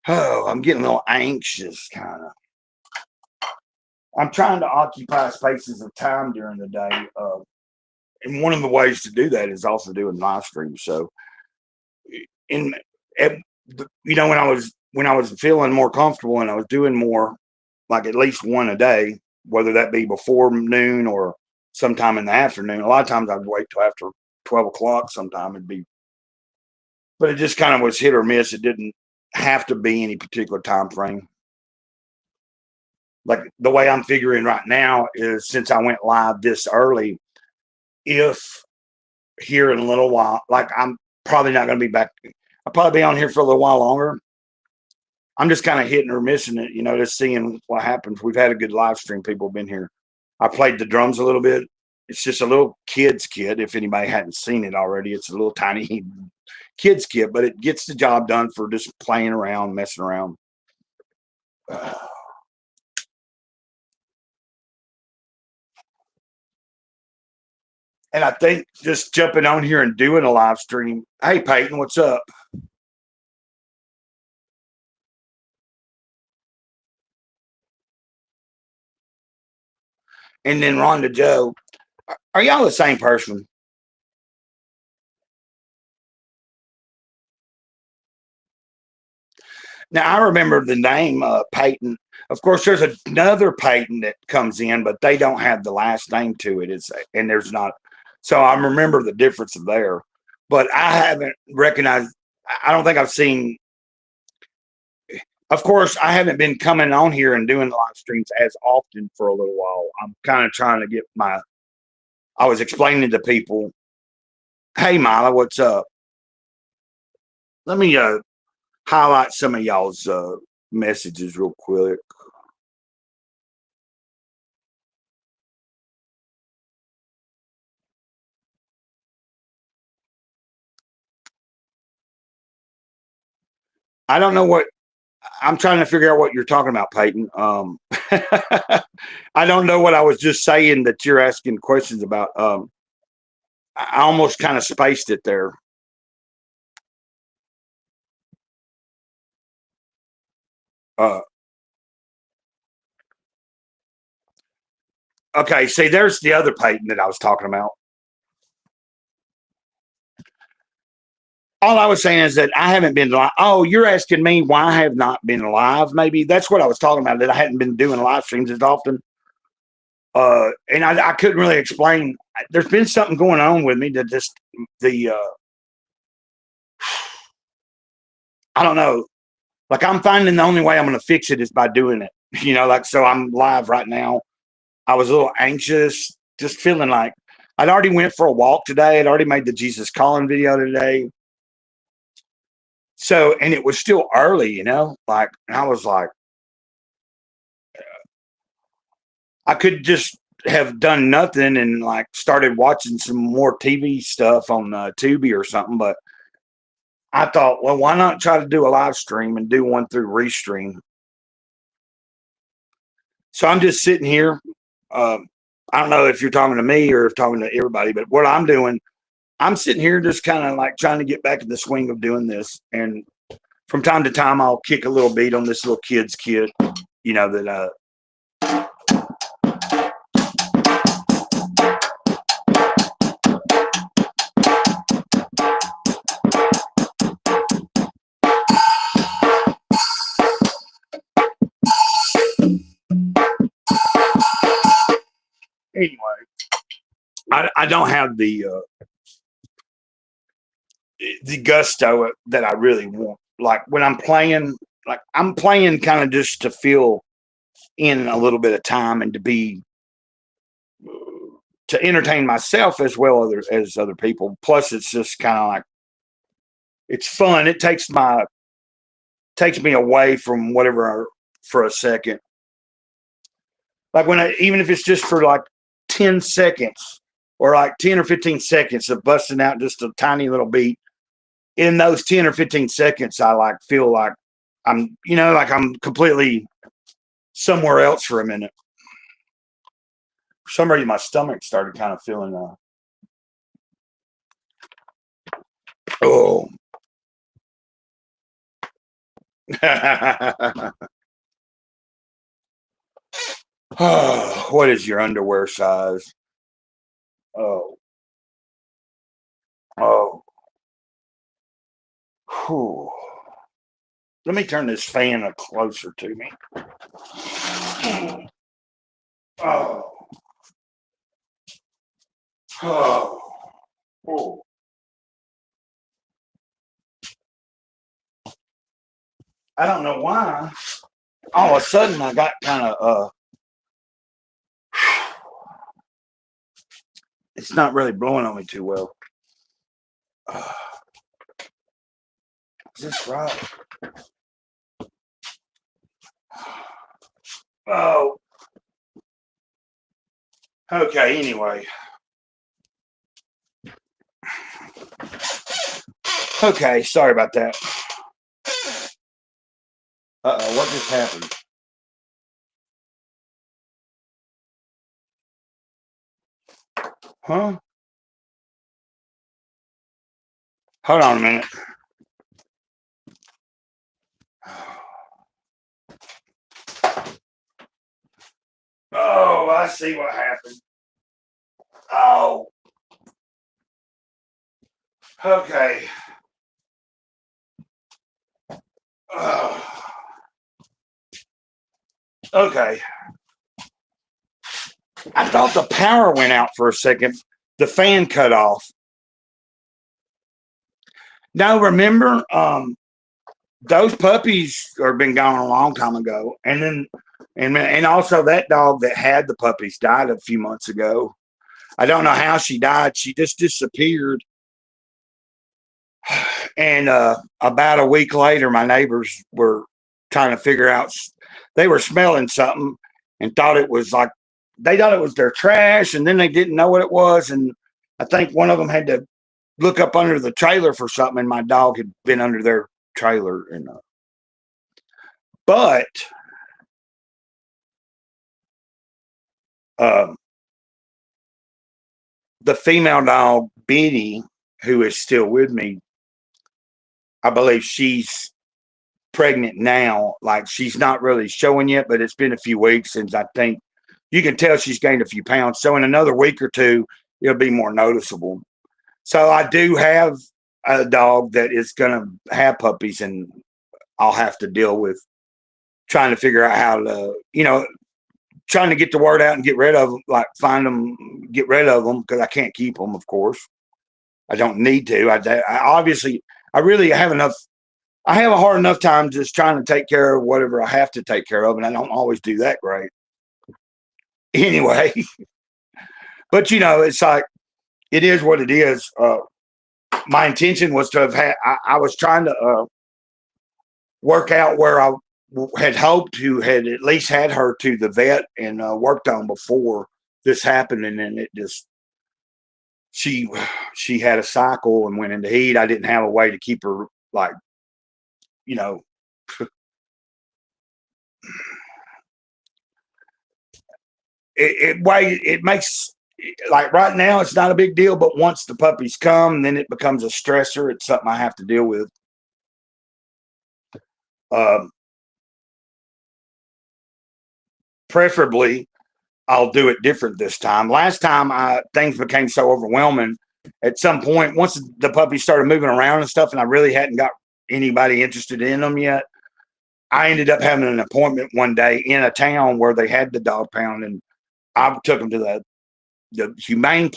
Oh, I'm getting a little anxious, kind of. I'm trying to occupy spaces of time during the day, and one of the ways to do that is also doing live streams. So, in at, when I was feeling more comfortable and I was doing more, like at least one a day, whether that be before noon or sometime in the afternoon. A lot of times I'd wait till after 12 o'clock. Sometime it'd be, but it just kind of was hit or miss. It didn't have to be any particular time frame. Like the way I'm figuring right now is since I went live this early, if here in a little while, like I'm probably not going to be back. I'll probably be on here for a little while longer. I'm just kind of hitting or missing it, just seeing what happens. We've had a good live stream. People have been here. I played the drums a little bit. It's just a little kids kit. If anybody hadn't seen it already, it's a little tiny kids kit, but it gets the job done for just playing around, messing around. And I think just jumping on here and doing a live stream. Hey, Peyton, what's up? And then Rhonda Joe. Are y'all the same person? Now, I remember the name Peyton. Of course, there's another Peyton that comes in, but they don't have the last name to it. And there's not. So I remember the difference there. But I haven't recognized. I don't think I've seen. Of course, I haven't been coming on here and doing live streams as often for a little while. I'm kind of trying to get my. I was explaining to people, "Hey, Mila, what's up?" Let me highlight some of y'all's messages real quick. I don't know what I'm trying to figure out what you're talking about, Peyton. I don't know what I was just saying that you're asking questions about. I almost kind of spaced it there. Uh, okay, see, there's the other Peyton that I was talking about. All I was saying is that I haven't been live. Oh, you're asking me why I have not been live? Maybe that's what I was talking about. That I hadn't been doing live streams as often. And I couldn't really explain. There's been something going on with me that just the I don't know. Like I'm finding the only way I'm going to fix it is by doing it. Like so I'm live right now. I was a little anxious, just feeling like I'd already went for a walk today. I'd already made the Jesus calling video today. So, and it was still early, like, and I was like, I could just have done nothing and like started watching some more TV stuff on Tubi or something. But I thought, well, why not try to do a live stream and do one through Restream? So I'm just sitting here. I don't know if you're talking to me or if talking to everybody, but what I'm doing, I'm sitting here just kind of like trying to get back in the swing of doing this. And from time to time, I'll kick a little beat on this little kid's kit, that anyway, I don't have the gusto that I really want. Like when I'm playing, like I'm playing kind of just to feel in a little bit of time and to be to entertain myself as well as other people. Plus, it's just kind of like it's fun. It takes me away from whatever for a second. Like even if it's just for like 10 seconds or like 10 or 15 seconds of busting out just a tiny little beat. In those 10 or 15 seconds, I like feel like I'm, like I'm completely somewhere else for a minute. For some reason, my stomach started kind of feeling, oh. What is your underwear size? Oh, oh. Whew. Let me turn this fan closer to me. Oh. Oh. Oh. I don't know why. All of a sudden, I got kind of It's not really blowing on me too well. Is this right? Oh. Okay, anyway. Okay, sorry about that. Uh-oh, what just happened? Huh? Hold on a minute. Oh, I see what happened. Oh. Okay. Okay. I thought the power went out for a second. The fan cut off. Now remember, those puppies have been gone a long time ago, and also that dog that had the puppies died a few months ago. I don't know how she died. She just disappeared. And about a week later, my neighbors were trying to figure out. They were smelling something and thought it was like they thought it was their trash, and then they didn't know what it was. And I think one of them had to look up under the trailer for something, and my dog had been under their trailer. And but the female dog Biddy, who is still with me, I believe she's pregnant now. Like she's not really showing yet, but it's been a few weeks since I think you can tell she's gained a few pounds. So in another week or two, it'll be more noticeable. So I do have a dog that is going to have puppies, and I'll have to deal with trying to figure out how to, trying to get the word out and get rid of them, like find them, get rid of them because I can't keep them, of course. I don't need to. I obviously, I really have enough. I have a hard enough time just trying to take care of whatever I have to take care of, and I don't always do that great. Anyway, but it's like it is what it is. My intention was to have had. I was trying to work out where I had hoped to had at least had her to the vet and worked on before this happened, and then it just she had a cycle and went into heat. I didn't have a way to keep her like it makes like right now it's not a big deal, but once the puppies come, then it becomes a stressor. It's something I have to deal with. Preferably, I'll do it different this time. Last time, things became so overwhelming. At some point, once the puppies started moving around and stuff, and I really hadn't got anybody interested in them yet, I ended up having an appointment one day in a town where they had the dog pound, and I took them to the humane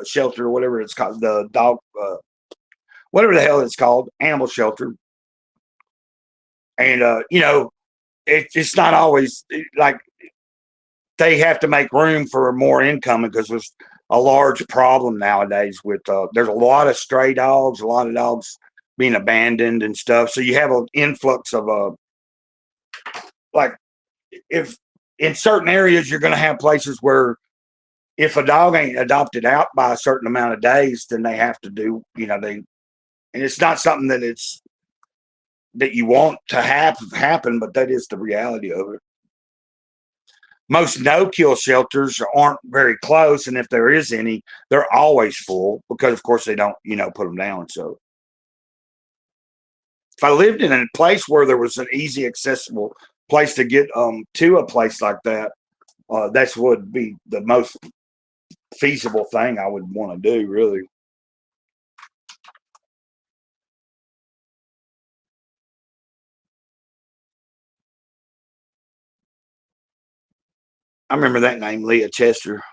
shelter, or whatever it's called, the dog, whatever the hell it's called, animal shelter. And it's not always like they have to make room for more income because there's a large problem nowadays with there's a lot of stray dogs, a lot of dogs being abandoned and stuff. So you have an influx of like if in certain areas you're going to have places where if a dog ain't adopted out by a certain amount of days, then they have to do and it's not something that you want to have happen, but that is the reality of it. Most no-kill shelters aren't very close, and if there is any, they're always full because, of course, they don't, put them down. So, if I lived in a place where there was an easy, accessible place to get to a place like that, that's would be the most feasible thing I would want to do, really. I remember that name, Leah Chester.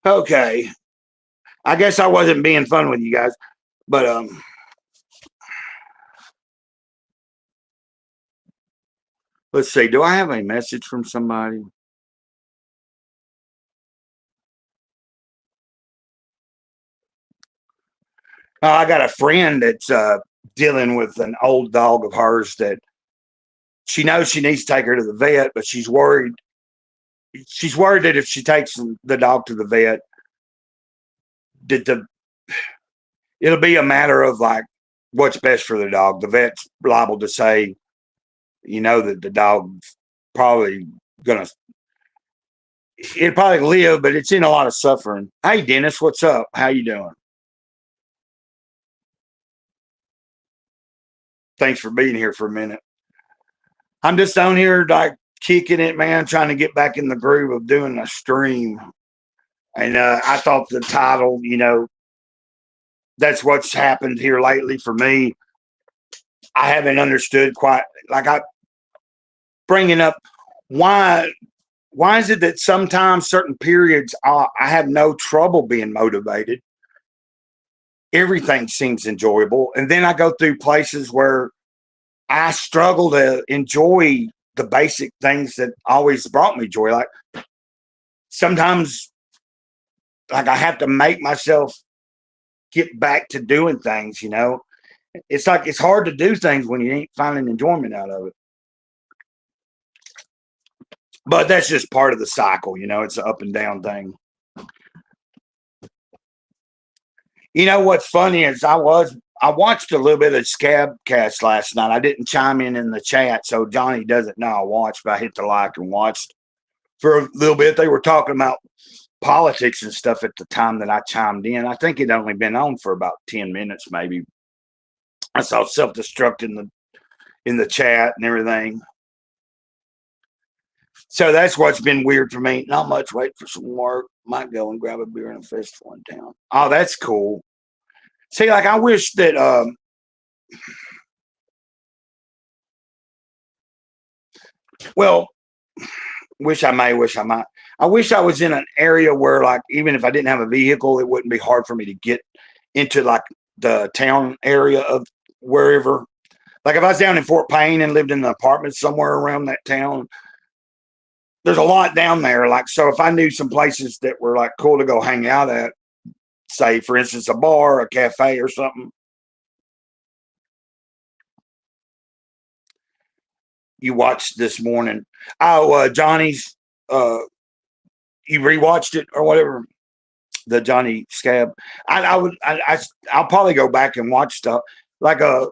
Okay, I guess I wasn't being fun with you guys, but Let's see. Do I have a message from somebody? I got a friend that's dealing with an old dog of hers that she knows she needs to take her to the vet, but she's worried. She's worried that if she takes the dog to the vet, that it'll be a matter of like what's best for the dog. The vet's liable to say, that the dog's probably gonna it'll probably live, but it's in a lot of suffering. Hey Dennis, what's up? How you doing? Thanks for being here for a minute. I'm just down here like kicking it, man, trying to get back in the groove of doing a stream. And I thought the title, that's what's happened here lately for me. I haven't understood quite like I bringing up why is it that sometimes certain periods I have no trouble being motivated. Everything seems enjoyable, and then I go through places where I struggle to enjoy the basic things that always brought me joy. Like sometimes, like I have to make myself get back to doing things. It's like it's hard to do things when you ain't finding enjoyment out of it. But that's just part of the cycle. It's an up and down thing. What's funny is I watched a little bit of Scabcast last night. I didn't chime in the chat, so Johnny doesn't know I watched, but I hit the like and watched for a little bit. They were talking about politics and stuff at the time that I chimed in. I think it only been on for about 10 minutes, maybe. I saw self-destruct in the chat and everything. So that's what's been weird for me. Not much. Wait for some work. Might go and grab a beer and a festival in town. Oh, that's cool. See, like I wish that well, wish I might. I wish I was in an area where like even if I didn't have a vehicle, it wouldn't be hard for me to get into like the town area of wherever. Like if I was down in Fort Payne and lived in an apartment somewhere around that town, there's a lot down there. Like so if I knew some places that were like cool to go hang out at, say for instance a bar, a cafe or something. You watched this morning. Oh, Johnny's you rewatched it or whatever. The Johnny Scab. I'll probably go back and watch stuff. Like I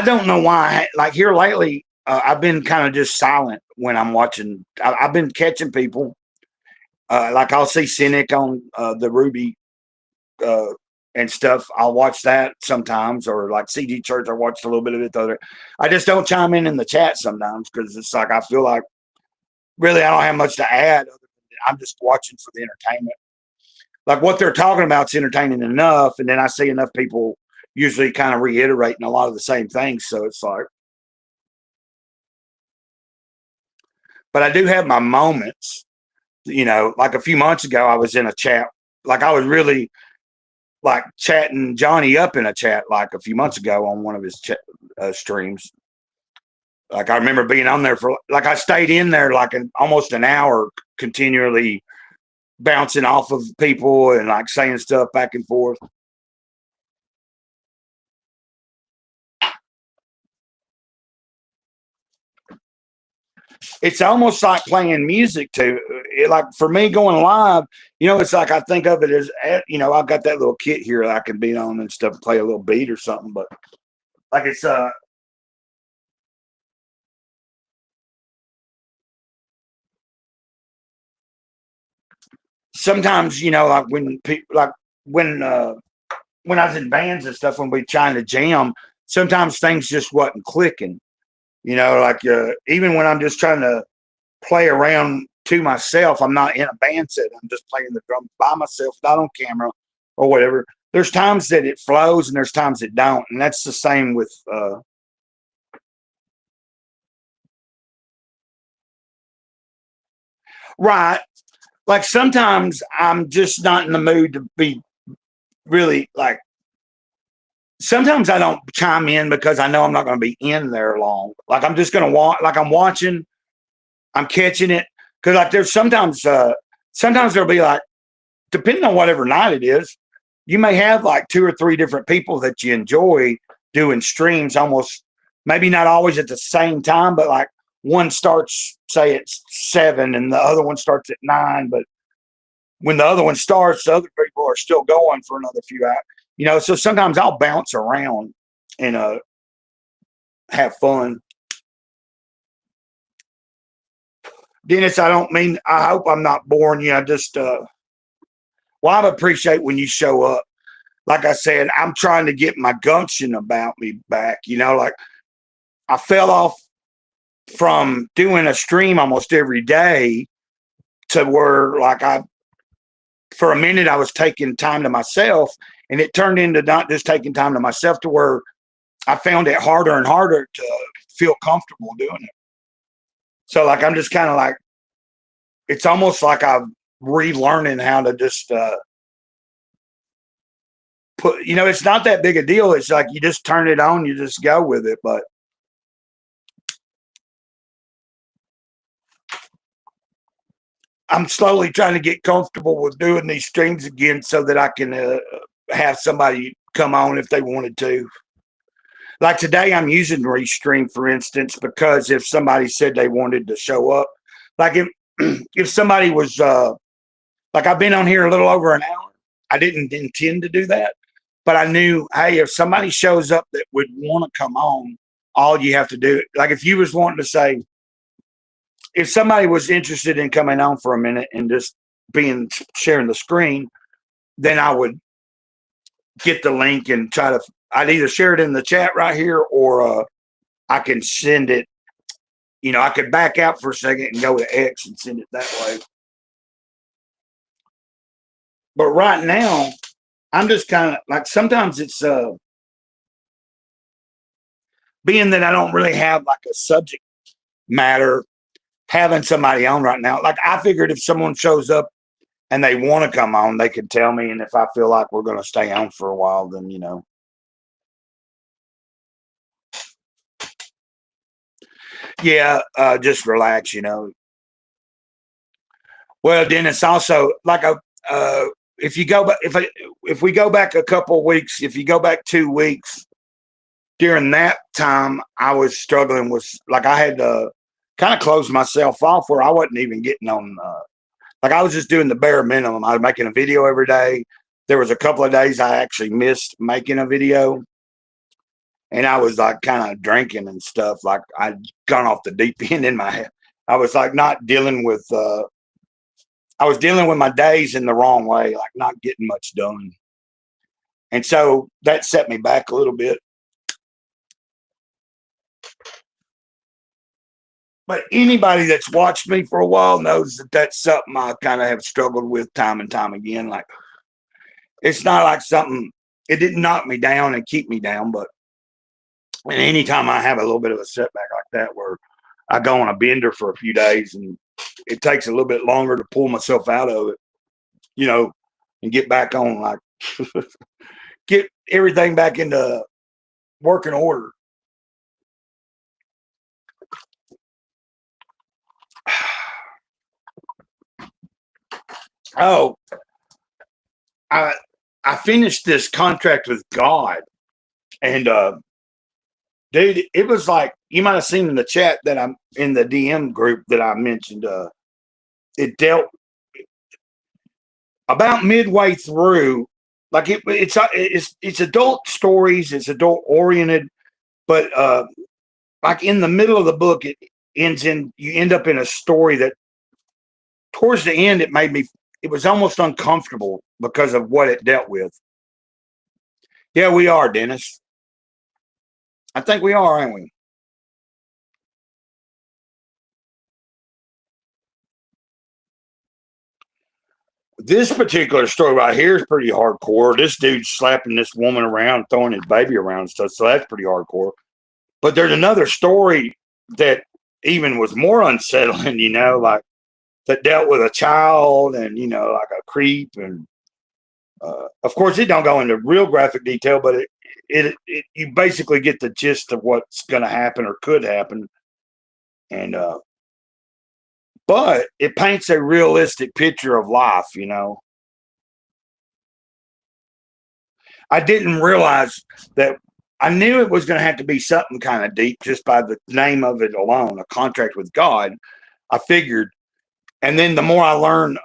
don't know why. Like here lately, I've been kind of just silent when I'm watching. I've been catching people. Like I'll see Cynic on the Ruby uh, and stuff. I'll watch that sometimes, or like CG Church. I watched a little bit of it the other. I just don't chime in the chat sometimes because it's like I feel like really I don't have much to add. I'm just watching for the entertainment. Like what they're talking about is entertaining enough, and then I see enough people usually kind of reiterating a lot of the same things. So it's like, but I do have my moments. Like a few months ago, I was in a chat. Like I was really like chatting Johnny up in a chat like a few months ago on one of his streams. Like I remember being on there for like I stayed in there like almost an hour continually bouncing off of people and like saying stuff back and forth. It's almost like playing music too. Like for me going live, it's like I think of it as, I've got that little kit here that I can beat on and stuff, play a little beat or something. But like it's sometimes like when people like when I was in bands and stuff when we trying to jam, sometimes things just wasn't clicking. Like even when I'm just trying to play around to myself. I'm not in a band set. I'm just playing the drums by myself, not on camera or whatever. There's times that it flows and there's times it don't. And that's the same with right. Like sometimes I'm just not in the mood to be really like sometimes I don't chime in because I know I'm not going to be in there long. Like I'm just going to watch, like I'm watching, I'm catching it. Cause like there's sometimes there'll be like, depending on whatever night it is, you may have like two or three different people that you enjoy doing streams almost, maybe not always at the same time, but like one starts, say it's 7 and the other one starts at 9. But when the other one starts, the other people are still going for another few hours. So sometimes I'll bounce around and have fun. Dennis, I hope I'm not boring you. I just, I appreciate when you show up. Like I said, I'm trying to get my gumption about me back. Like I fell off from doing a stream almost every day to where, like, for a minute, I was taking time to myself, and it turned into not just taking time to myself to where I found it harder and harder to feel comfortable doing it. So, like, I'm just kind of like, it's almost like I'm relearning how to just it's not that big a deal. It's like you just turn it on, you just go with it. But I'm slowly trying to get comfortable with doing these streams again so that I can have somebody come on if they wanted to. Like today, I'm using Restream, for instance, because if somebody said they wanted to show up, like if somebody was like I've been on here a little over an hour, I didn't intend to do that, but I knew, hey, if somebody shows up that would want to come on, all you have to do, like if you was wanting to say, if somebody was interested in coming on for a minute and just sharing the screen, then I would get the link and I'd either share it in the chat right here or I can send it. I could back out for a second and go to X and send it that way. But right now, I'm just kind of like, sometimes it's being that I don't really have like a subject matter, having somebody on right now. Like I figured if someone shows up and they want to come on, they could tell me. And if I feel like we're going to stay on for a while, then, yeah, just relax, Well, Dennis, also like if you go back, if we go back a couple of weeks, if you go back 2 weeks, during that time, I was struggling with, like, I had to kind of close myself off where I wasn't even getting on. Like I was just doing the bare minimum. I was making a video every day. There was a couple of days I actually missed making a video, and I was like kind of drinking and stuff. Like I'd gone off the deep end in my head. I was like not dealing with. I was dealing with my days in the wrong way, like not getting much done, and so that set me back a little bit. But anybody that's watched me for a while knows that that's something I kind of have struggled with time and time again. Like, it's not like something, it didn't knock me down and keep me down, but anytime I have a little bit of a setback like that where I go on a bender for a few days and it takes a little bit longer to pull myself out of it, and get back on, like, get everything back into working order. Oh, I finished this contract with God, and dude, it was like, you might have seen in the chat that I'm in the DM group that I mentioned. It dealt about midway through, like it's adult stories, it's adult oriented, but like in the middle of the book, you end up in a story that towards the end it was almost uncomfortable because of what it dealt with. Yeah, we are, Dennis. I think we are, aren't we? This particular story right here is pretty hardcore. This dude's slapping this woman around, throwing his baby around and stuff, so that's pretty hardcore. But there's another story that even was more unsettling, like that dealt with a child and, like a creep. And of course, it don't go into real graphic detail, but you basically get the gist of what's going to happen or could happen, and but it paints a realistic picture of life. I didn't realize that. I knew it was going to have to be something kind of deep just by the name of it alone, a contract with God. I figured, and then the more I learned,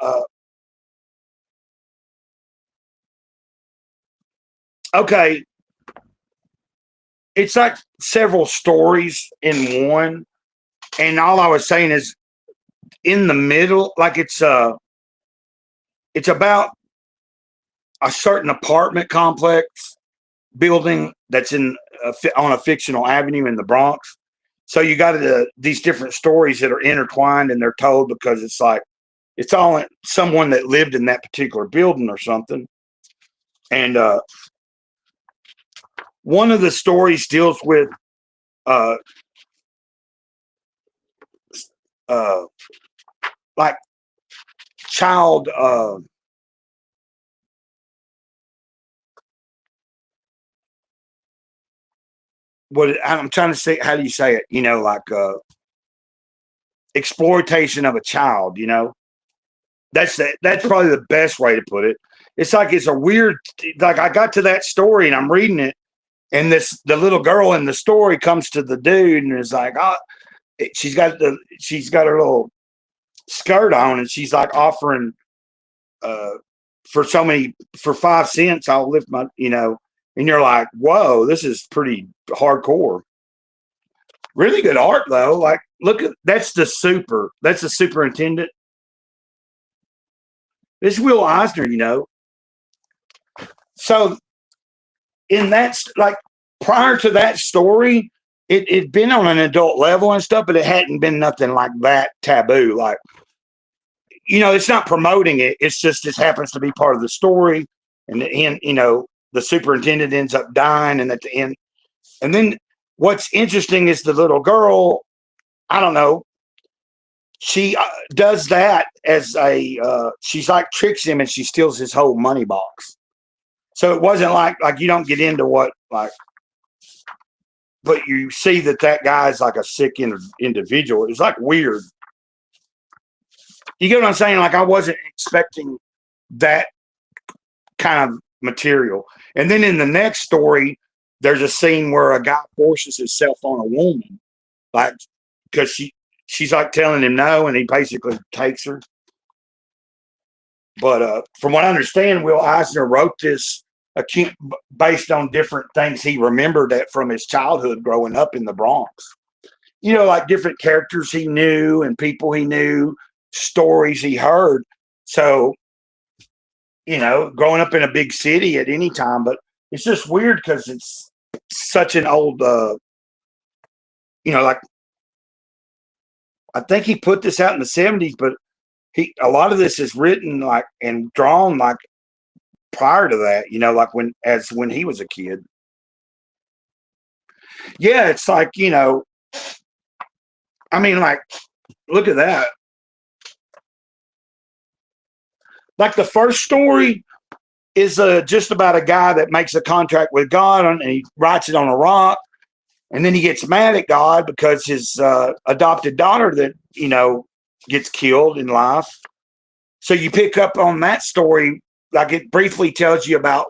okay, it's like several stories in one, and all I was saying is in the middle, like it's about a certain apartment complex building that's on a fictional avenue in the Bronx. So you got these different stories that are intertwined, and they're told because it's like it's all someone that lived in that particular building or something. And one of the stories deals with uh, uh, like child. What I'm trying to say? How do you say it? Like exploitation of a child. That's probably the best way to put it. It's like it's a weird. Like I got to that story and I'm reading it, and the little girl in the story comes to the dude and is like, oh, she's got her little skirt on, and she's like offering uh for 5 cents I'll lift my, and you're like, whoa, this is pretty hardcore. Really good art though. Like, look at that's the superintendent. It's Will Eisner. So in that, like, prior to that story, it'd been on an adult level and stuff, but it hadn't been nothing like that taboo. Like, it's not promoting it. It's just this happens to be part of the story. And the end, the superintendent ends up dying, and at the end, and then what's interesting is the little girl. I don't know. She does that as she's like tricks him, and she steals his whole money box. So it wasn't like you don't get into what like, but you see that guy's like a sick individual. It's like weird. You get what I'm saying? Like I wasn't expecting that kind of material. And then in the next story, there's a scene where a guy forces himself on a woman, like because she's like telling him no, and he basically takes her. But from what I understand, Will Eisner wrote this based on different things he remembered from his childhood growing up in the Bronx. Like different characters he knew and people he knew, stories he heard. So, growing up in a big city at any time, but it's just weird because it's such an old, like I think he put this out in the 70s, but a lot of this is written like and drawn like prior to that, like when he was a kid. Yeah, it's like, I mean, like, look at that. Like the first story is just about a guy that makes a contract with God and he writes it on a rock. And then he gets mad at God because his adopted daughter that, gets killed in life. So you pick up on that story, like it briefly tells you about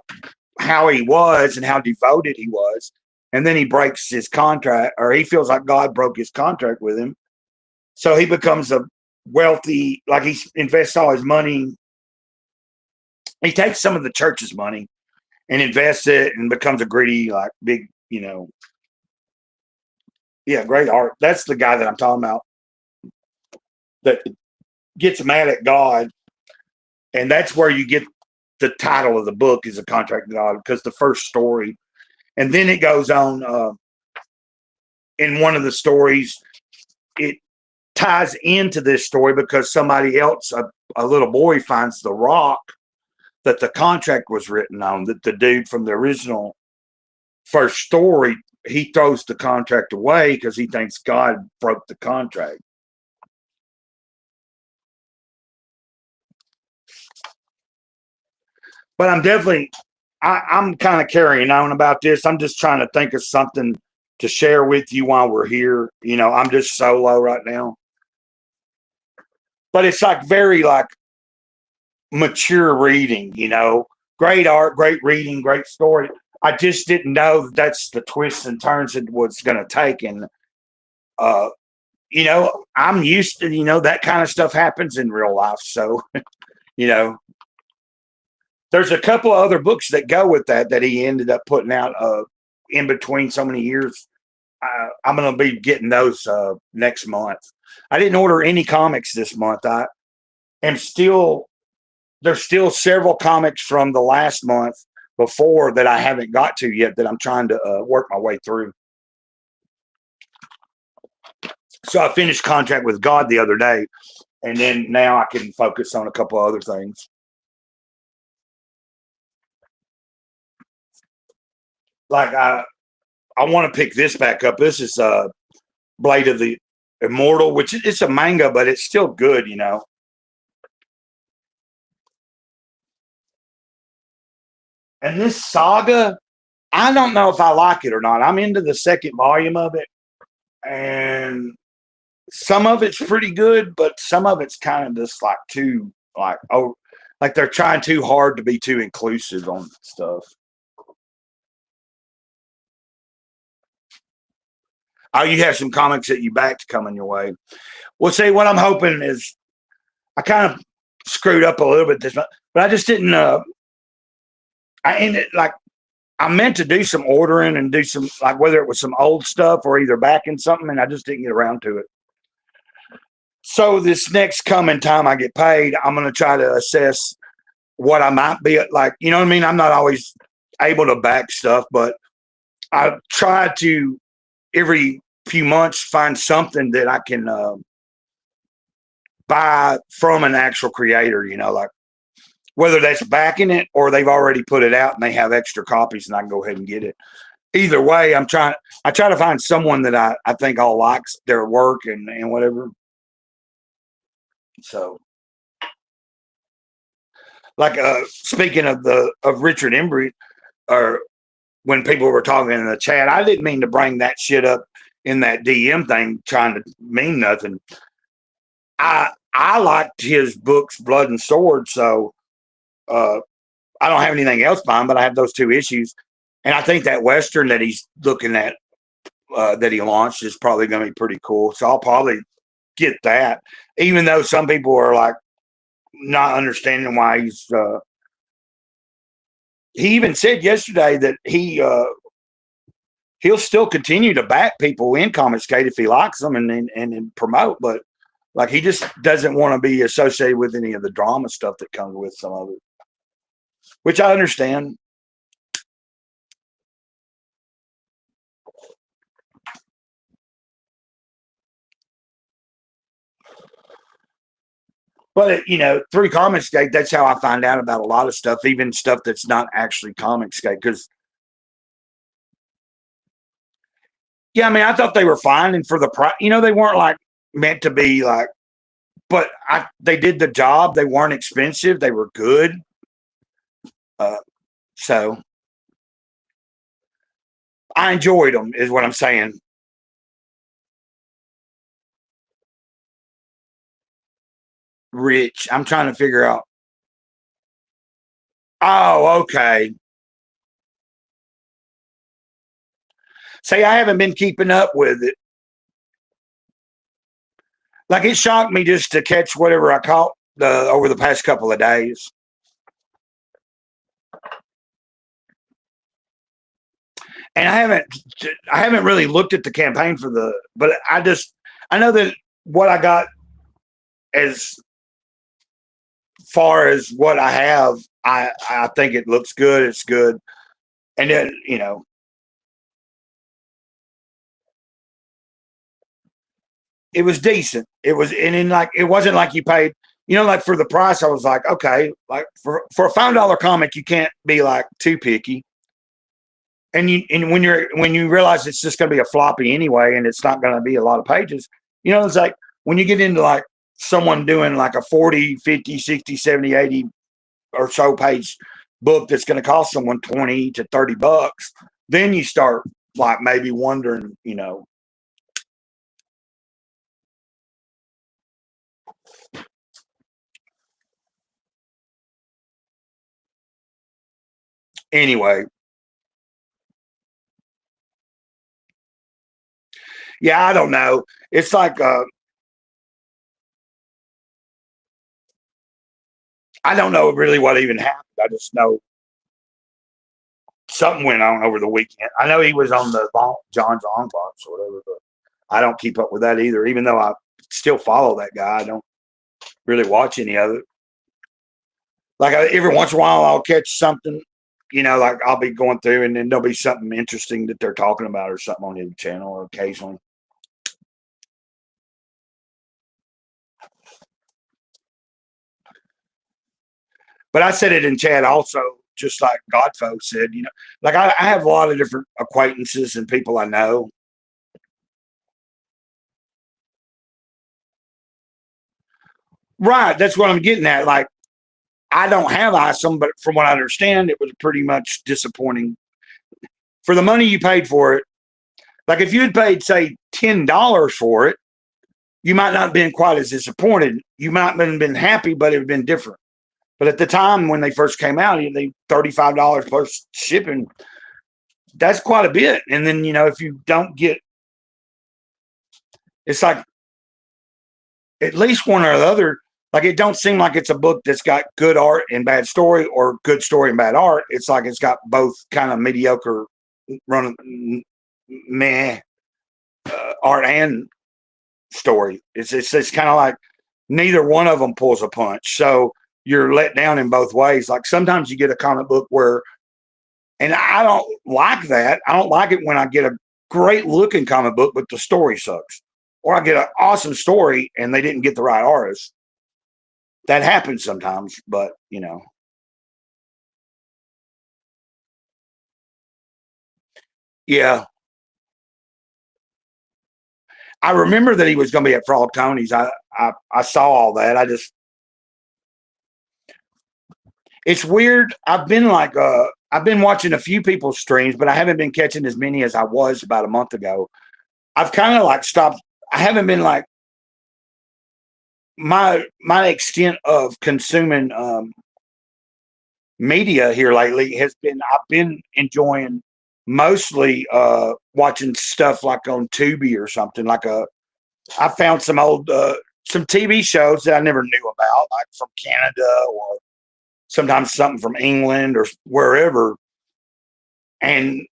how he was and how devoted he was. And then he breaks his contract, or he feels like God broke his contract with him. So he becomes a wealthy, like he invests all his money. He takes some of the church's money and invests it and becomes a greedy, like big, yeah, great art. That's the guy that I'm talking about that gets mad at God. And that's where you get the title of the book is A Contract with God, because the first story. And then it goes on in one of the stories, it ties into this story because somebody else, a little boy, finds the rock that the contract was written on, that the dude from the original first story, he throws the contract away because he thinks God broke the contract. But I'm definitely, I'm kind of carrying on about this. I'm just trying to think of something to share with you while we're here. I'm just solo right now, but it's like very like mature reading. Great art, great reading, great story. I just didn't know that's the twists and turns it was going to take, and uh, I'm used to that kind of stuff happens in real life. So you know, there's a couple of other books that go with that he ended up putting out in between so many years. I'm going to be getting those next month. I didn't order any comics this month. I am still there's still several comics from the last month before that I haven't got to yet that I'm trying to work my way through. So I finished Contact with God the other day, and then now I can focus on a couple other things. Like I want to pick this back up. This is Blade of the Immortal, which it's a manga, but it's still good. And this saga, I don't know if I like it or not. I'm into the second volume of it, and some of it's pretty good, but some of it's kind of just like too like they're trying too hard to be too inclusive on stuff. Oh, you have some comics that you backed coming your way. Well, see, what I'm hoping is I kind of screwed up a little bit this month, but I just didn't. I ended like I meant to do some ordering and do some like whether it was some old stuff or either backing something, and I just didn't get around to it. So this next coming time I get paid, I'm going to try to assess what I might be at. Like, you know what I mean? I'm not always able to back stuff, but I try to every few months find something that I can buy from an actual creator, like whether that's backing it or they've already put it out and they have extra copies and I can go ahead and get it. Either way, I try to find someone that I think I'll like their work and whatever. So like speaking of Richard Embry, or when people were talking in the chat, I didn't mean to bring that shit up in that DM thing trying to mean nothing. I liked his books Blood and Sword, so I don't have anything else by him, but I have those two issues. And I think that Western that he's looking at that he launched is probably going to be pretty cool. So I'll probably get that, even though some people are like not understanding why he's he even said yesterday that he'll still continue to back people in Comicsgate if he likes them and promote, but like he just doesn't want to be associated with any of the drama stuff that comes with some of it, which I understand. But through Comicsgate, that's how I find out about a lot of stuff, even stuff that's not actually Comicsgate. Because yeah, I mean, I thought they were fine, and for the price, they weren't like meant to be like, but they did the job. They weren't expensive. They were good. So I enjoyed them, is what I'm saying. Rich, I'm trying to figure out. Oh, okay. Say I haven't been keeping up with it. Like it shocked me just to catch whatever I caught over the past couple of days. And I haven't really looked at the campaign but I know that what I got as far as what I have, I think it looks good. It's good. And then, it was decent. It was, and then like, it wasn't like you paid, like for the price, I was like, okay, like for a $5 comic, you can't be like too picky. And when you realize it's just going to be a floppy anyway, and it's not going to be a lot of pages, it's like when you get into like someone doing like a 40, 50, 60, 70, 80 or so page book that's going to cost someone 20 to 30 bucks, then you start like maybe wondering, anyway. Yeah, I don't know. It's like I don't know really what even happened. I just know something went on over the weekend. I know he was on the John's on box or whatever, but I don't keep up with that either. Even though I still follow that guy, I don't really watch any of it. Like every once in a while, I'll catch something. Like I'll be going through, and then there'll be something interesting that they're talking about or something on his channel, or occasionally. But I said it in chat also, just like Godfolk said. Like I have a lot of different acquaintances and people I know. Right, that's what I'm getting at. Like I don't have ISOM, but from what I understand, it was pretty much disappointing for the money you paid for it. Like if you had paid, say, $10 for it, you might not have been quite as disappointed. You might have been happy, but it would have been different. But at the time when they first came out, they $35 plus shipping. That's quite a bit. And then if you don't get, it's like at least one or the other. Like it don't seem like it's a book that's got good art and bad story, or good story and bad art. It's like it's got both kind of mediocre, running meh art and story. It's kind of like neither one of them pulls a punch. So you're let down in both ways. Like sometimes you get a comic book where, and I don't like that. I don't like it when I get a great looking comic book, but the story sucks. Or I get an awesome story and they didn't get the right artist. That happens sometimes, but yeah. I remember that he was going to be at Frog Tony's. I saw all that. It's weird. I've been watching a few people's streams, but I haven't been catching as many as I was about a month ago. I've kind of like stopped. I haven't been like my extent of consuming media here lately has been I've been enjoying mostly watching stuff like on Tubi or something like I found some old some TV shows that I never knew about, like from Canada or sometimes something from England or wherever, and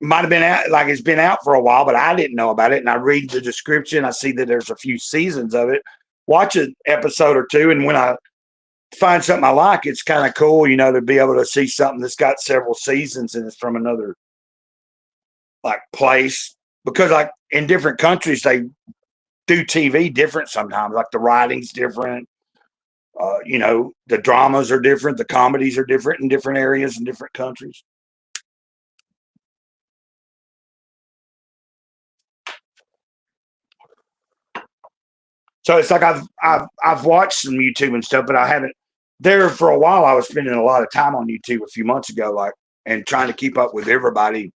might have been out, like it's been out for a while, but I didn't know about it. And I read the description, I see that there's a few seasons of it, watch an episode or two, and when I find something I like, it's kind of cool, to be able to see something that's got several seasons and it's from another like place. Because like in different countries, they do TV different sometimes. Like the writing's different. The dramas are different. The comedies are different in different areas in different countries. So it's like I've watched some YouTube and stuff, but I haven't. There for a while, I was spending a lot of time on YouTube a few months ago, like and trying to keep up with everybody.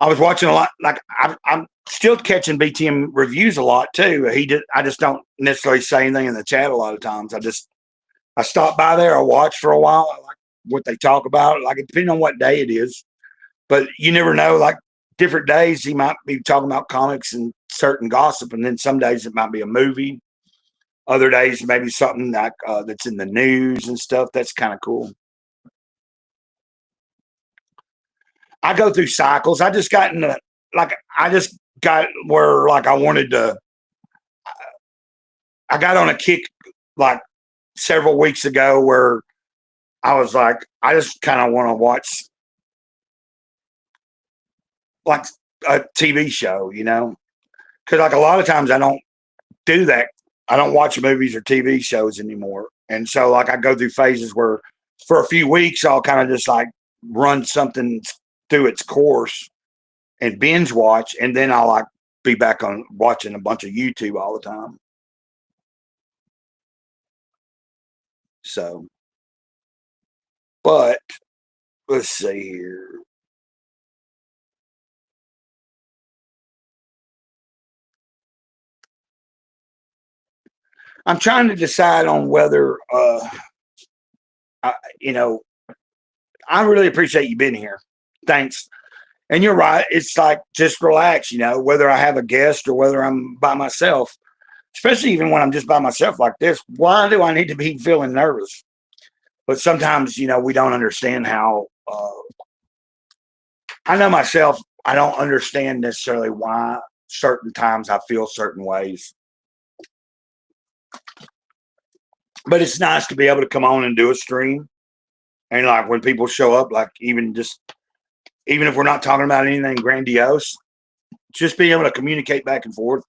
I was watching a lot. Like I'm still catching BTM reviews a lot too. I just don't necessarily say anything in the chat a lot of times. I stop by there. I watch for a while. I like what they talk about. Like it depending on what day it is, but you never know. Like different days, he might be talking about comics and certain gossip, and then some days it might be a movie. Other days, maybe something like that's in the news and stuff. That's kind of cool. I go through cycles. I just got in the like. I just got where like I wanted to. I got on a kick like several weeks ago where I was like, I just kind of want to watch like a TV show, because like a lot of times I don't do that. I don't watch movies or TV shows anymore, and so like I go through phases where for a few weeks I'll kind of just like run something through its course and binge watch, and then I'll like be back on watching a bunch of YouTube all the time. So But let's see here. I'm trying to decide on whether, you know, I really appreciate you being here. Thanks. And you're right. It's like just relax, whether I have a guest or whether I'm by myself, especially even when I'm just by myself like this. Why do I need to be feeling nervous? But sometimes, we don't understand how. I know myself, I don't understand necessarily why certain times I feel certain ways. But it's nice to be able to come on and do a stream. And like when people show up, like even if we're not talking about anything grandiose, just being able to communicate back and forth.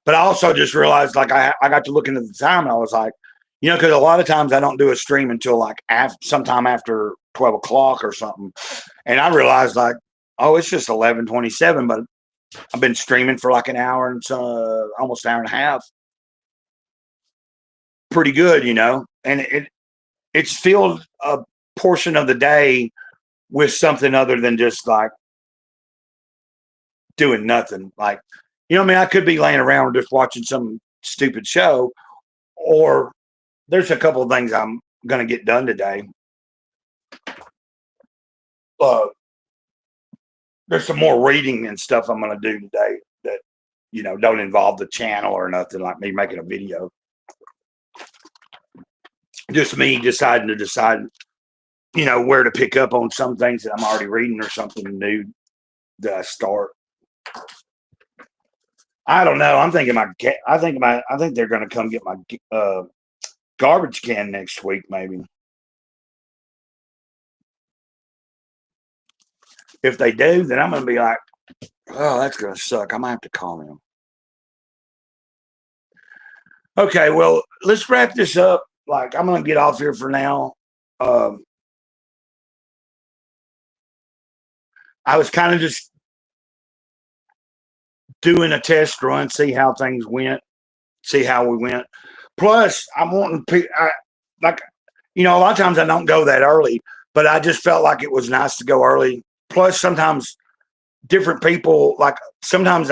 But I also just realized, like, I got to looking at the time, and I was like, because a lot of times I don't do a stream until like sometime after 12 o'clock or something. And I realized, like, oh, it's just 11:27, but I've been streaming for like an hour and almost an hour and a half. Pretty good, and it's filled a portion of the day with something other than just like doing nothing. Like, I could be laying around just watching some stupid show, or there's a couple of things I'm going to get done today. There's some more reading and stuff I'm going to do today that, don't involve the channel or nothing, like me making a video. Just me deciding to decide, where to pick up on some things that I'm already reading or something new that I start. I don't know. I'm thinking I think they're going to come get my garbage can next week, maybe. If they do, then I'm going to be like, oh, that's going to suck. I might have to call them. Okay, well, let's wrap this up. Like, I'm going to get off here for now. I was kind of just doing a test run, see how things went, see how we went. Plus, I'm wanting a lot of times I don't go that early, but I just felt like it was nice to go early. Plus, sometimes different people, like sometimes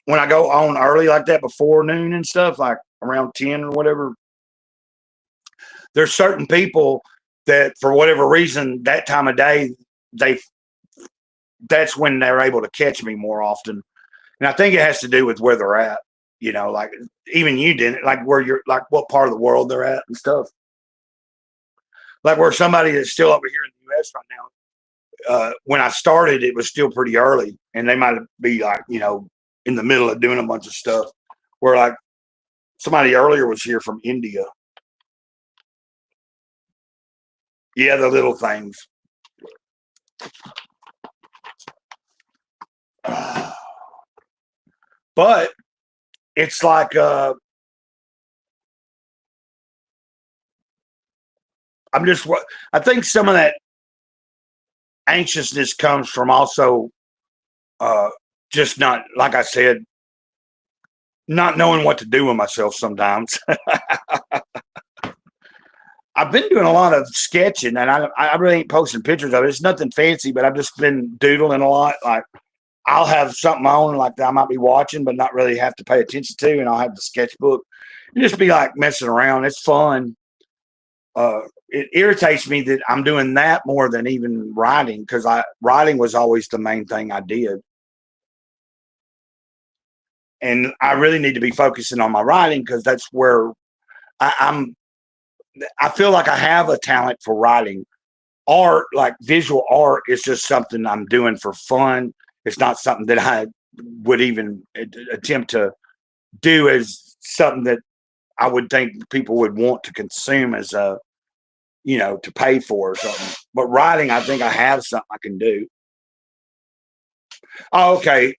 when I go on early like that before noon and stuff, like around 10 or whatever, there's certain people that for whatever reason that time of day, that's when they're able to catch me more often. And I think it has to do with where they're at, like even you didn't, like where you're, like what part of the world they're at and stuff. Like where somebody that's still over here in the U.S. right now, when I started, it was still pretty early, and they might be like, in the middle of doing a bunch of stuff. Where like somebody earlier was here from India. Yeah, the little things. But it's like I think some of that anxiousness comes from also just not, like I said, not knowing what to do with myself sometimes. I've been doing a lot of sketching, and I really ain't posting pictures of it. It's nothing fancy, but I've just been doodling a lot. Like I'll have something on like that I might be watching, but not really have to pay attention to, and I'll have the sketchbook and just be like messing around. It's fun. It irritates me that I'm doing that more than even writing, because writing was always the main thing I did. And I really need to be focusing on my writing, because that's where I feel like I have a talent for writing. Art, like visual art, is just something I'm doing for fun. It's not something that I would even attempt to do as something that I would think people would want to consume as a, to pay for or something. But writing, I think I have something I can do. Oh, okay.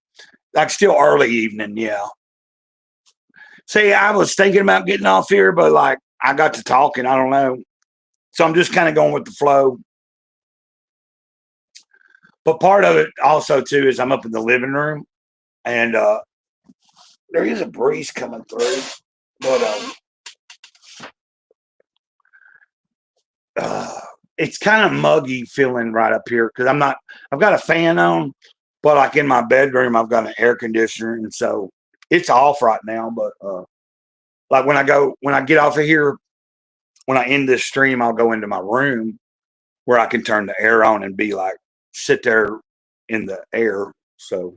Like still early evening, yeah. See, I was thinking about getting off here, but like I got to talking, I don't know. So I'm just kind of going with the flow. But part of it also too is I'm up in the living room, and there is a breeze coming through. But uh, it's kind of muggy feeling right up here because I've got a fan on, but like in my bedroom, I've got an air conditioner. And so it's off right now. But like when I get off of here, when I end this stream, I'll go into my room where I can turn the air on and be like, sit there in the air. So,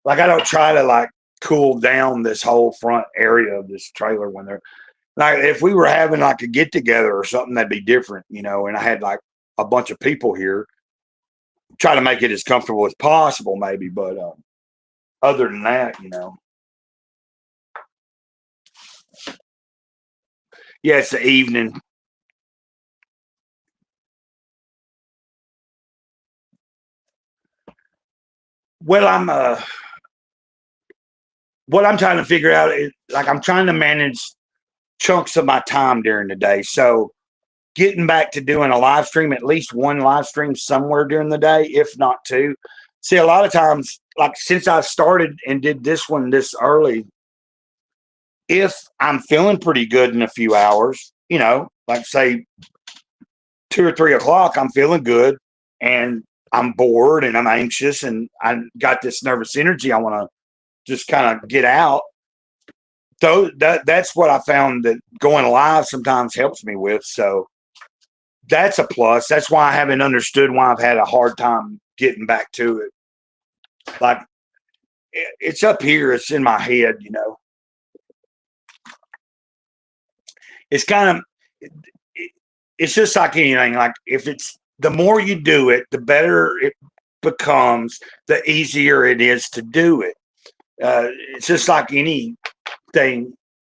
like, I don't try to like cool down this whole front area of this trailer when they're like, if we were having like a get together or something, that'd be different, you know. And I had like a bunch of people here, try to make it as comfortable as possible, maybe. But other than that, you know, yeah, it's the evening. Well, what I'm trying to figure out is like I'm trying to manage chunks of my time during the day. So getting back to doing a live stream, at least one live stream somewhere during the day, if not two. See, a lot of times, like since I started and did this one this early, if I'm feeling pretty good in a few hours, you know, like say 2 or 3 o'clock, I'm feeling good and I'm bored and I'm anxious and I got this nervous energy I want to just kind of get out. So that's what I found that going live sometimes helps me with. So that's a plus. That's why I haven't understood why I've had a hard time getting back to it. Like it's up here, it's in my head, you know. It's kind of it's just like anything. Like if it's the more you do it, the better it becomes, the easier it is to do it. It's just like anything,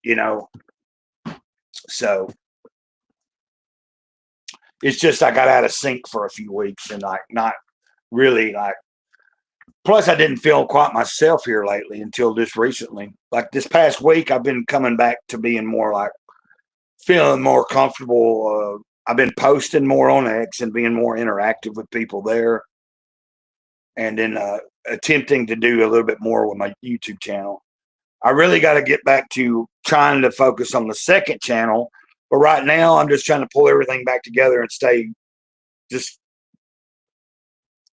you know. So it's just I got out of sync for a few weeks and like not really like. Plus, I didn't feel quite myself here lately until just recently. Like this past week, I've been coming back to being more like feeling more comfortable. I've been posting more on X and being more interactive with people there, and then attempting to do a little bit more with my YouTube channel. I really got to get back to trying to focus on the second channel, but right now I'm just trying to pull everything back together and stay just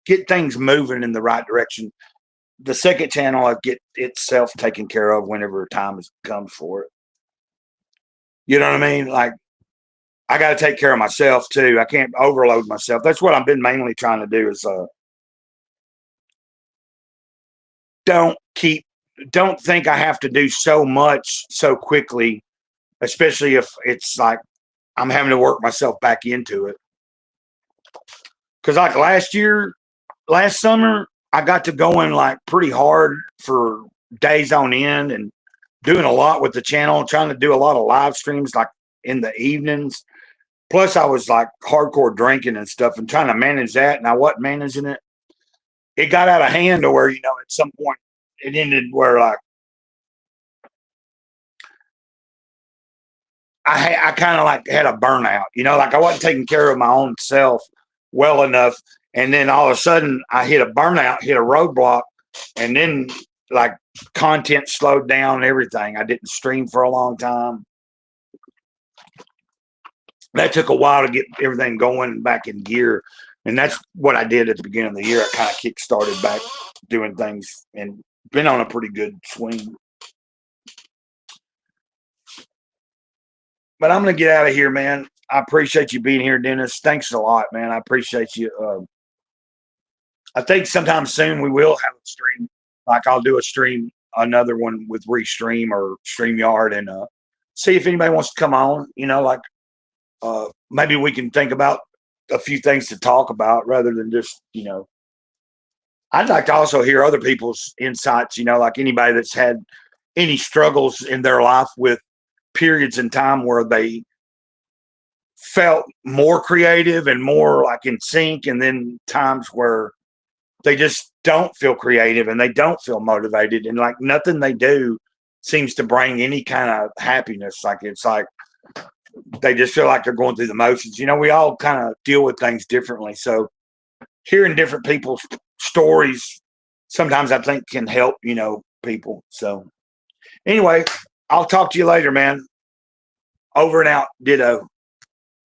get things moving in the right direction. The second channel, I get itself taken care of whenever time comes for it. You know what I mean? Like I got to take care of myself too. I can't overload myself. That's what I've been mainly trying to do is don't keep don't think I have to do so much so quickly, especially if it's like I'm having to work myself back into it. Cause like last summer, I got to going like pretty hard for days on end and doing a lot with the channel, trying to do a lot of live streams like in the evenings. Plus, I was like hardcore drinking and stuff and trying to manage that, and I wasn't managing it. It got out of hand to where, you know, at some point it ended where like I kind of like had a burnout, you know, like I wasn't taking care of my own self well enough. And then all of a sudden I hit a burnout, hit a roadblock, and then like content slowed down and everything. I didn't stream for a long time. That took a while to get everything going back in gear. And that's what I did at the beginning of the year. I kind of kick started back doing things and been on a pretty good swing. But I'm going to get out of here, man. I appreciate you being here, Dennis. Thanks a lot, man. I appreciate you. I think sometime soon we will have a stream. Like I'll do a stream, another one with Restream or StreamYard, and see if anybody wants to come on. You know, like maybe we can think about a few things to talk about rather than just, you know. I'd like to also hear other people's insights. You know, like anybody that's had any struggles in their life with periods in time where they felt more creative and more like in sync, and then times where they just don't feel creative and they don't feel motivated, and like nothing they do seems to bring any kind of happiness. Like it's like they just feel like they're going through the motions. You know, we all kind of deal with things differently. So hearing different people's stories sometimes I think can help, you know, people. So anyway, I'll talk to you later, man. Over and out. Ditto.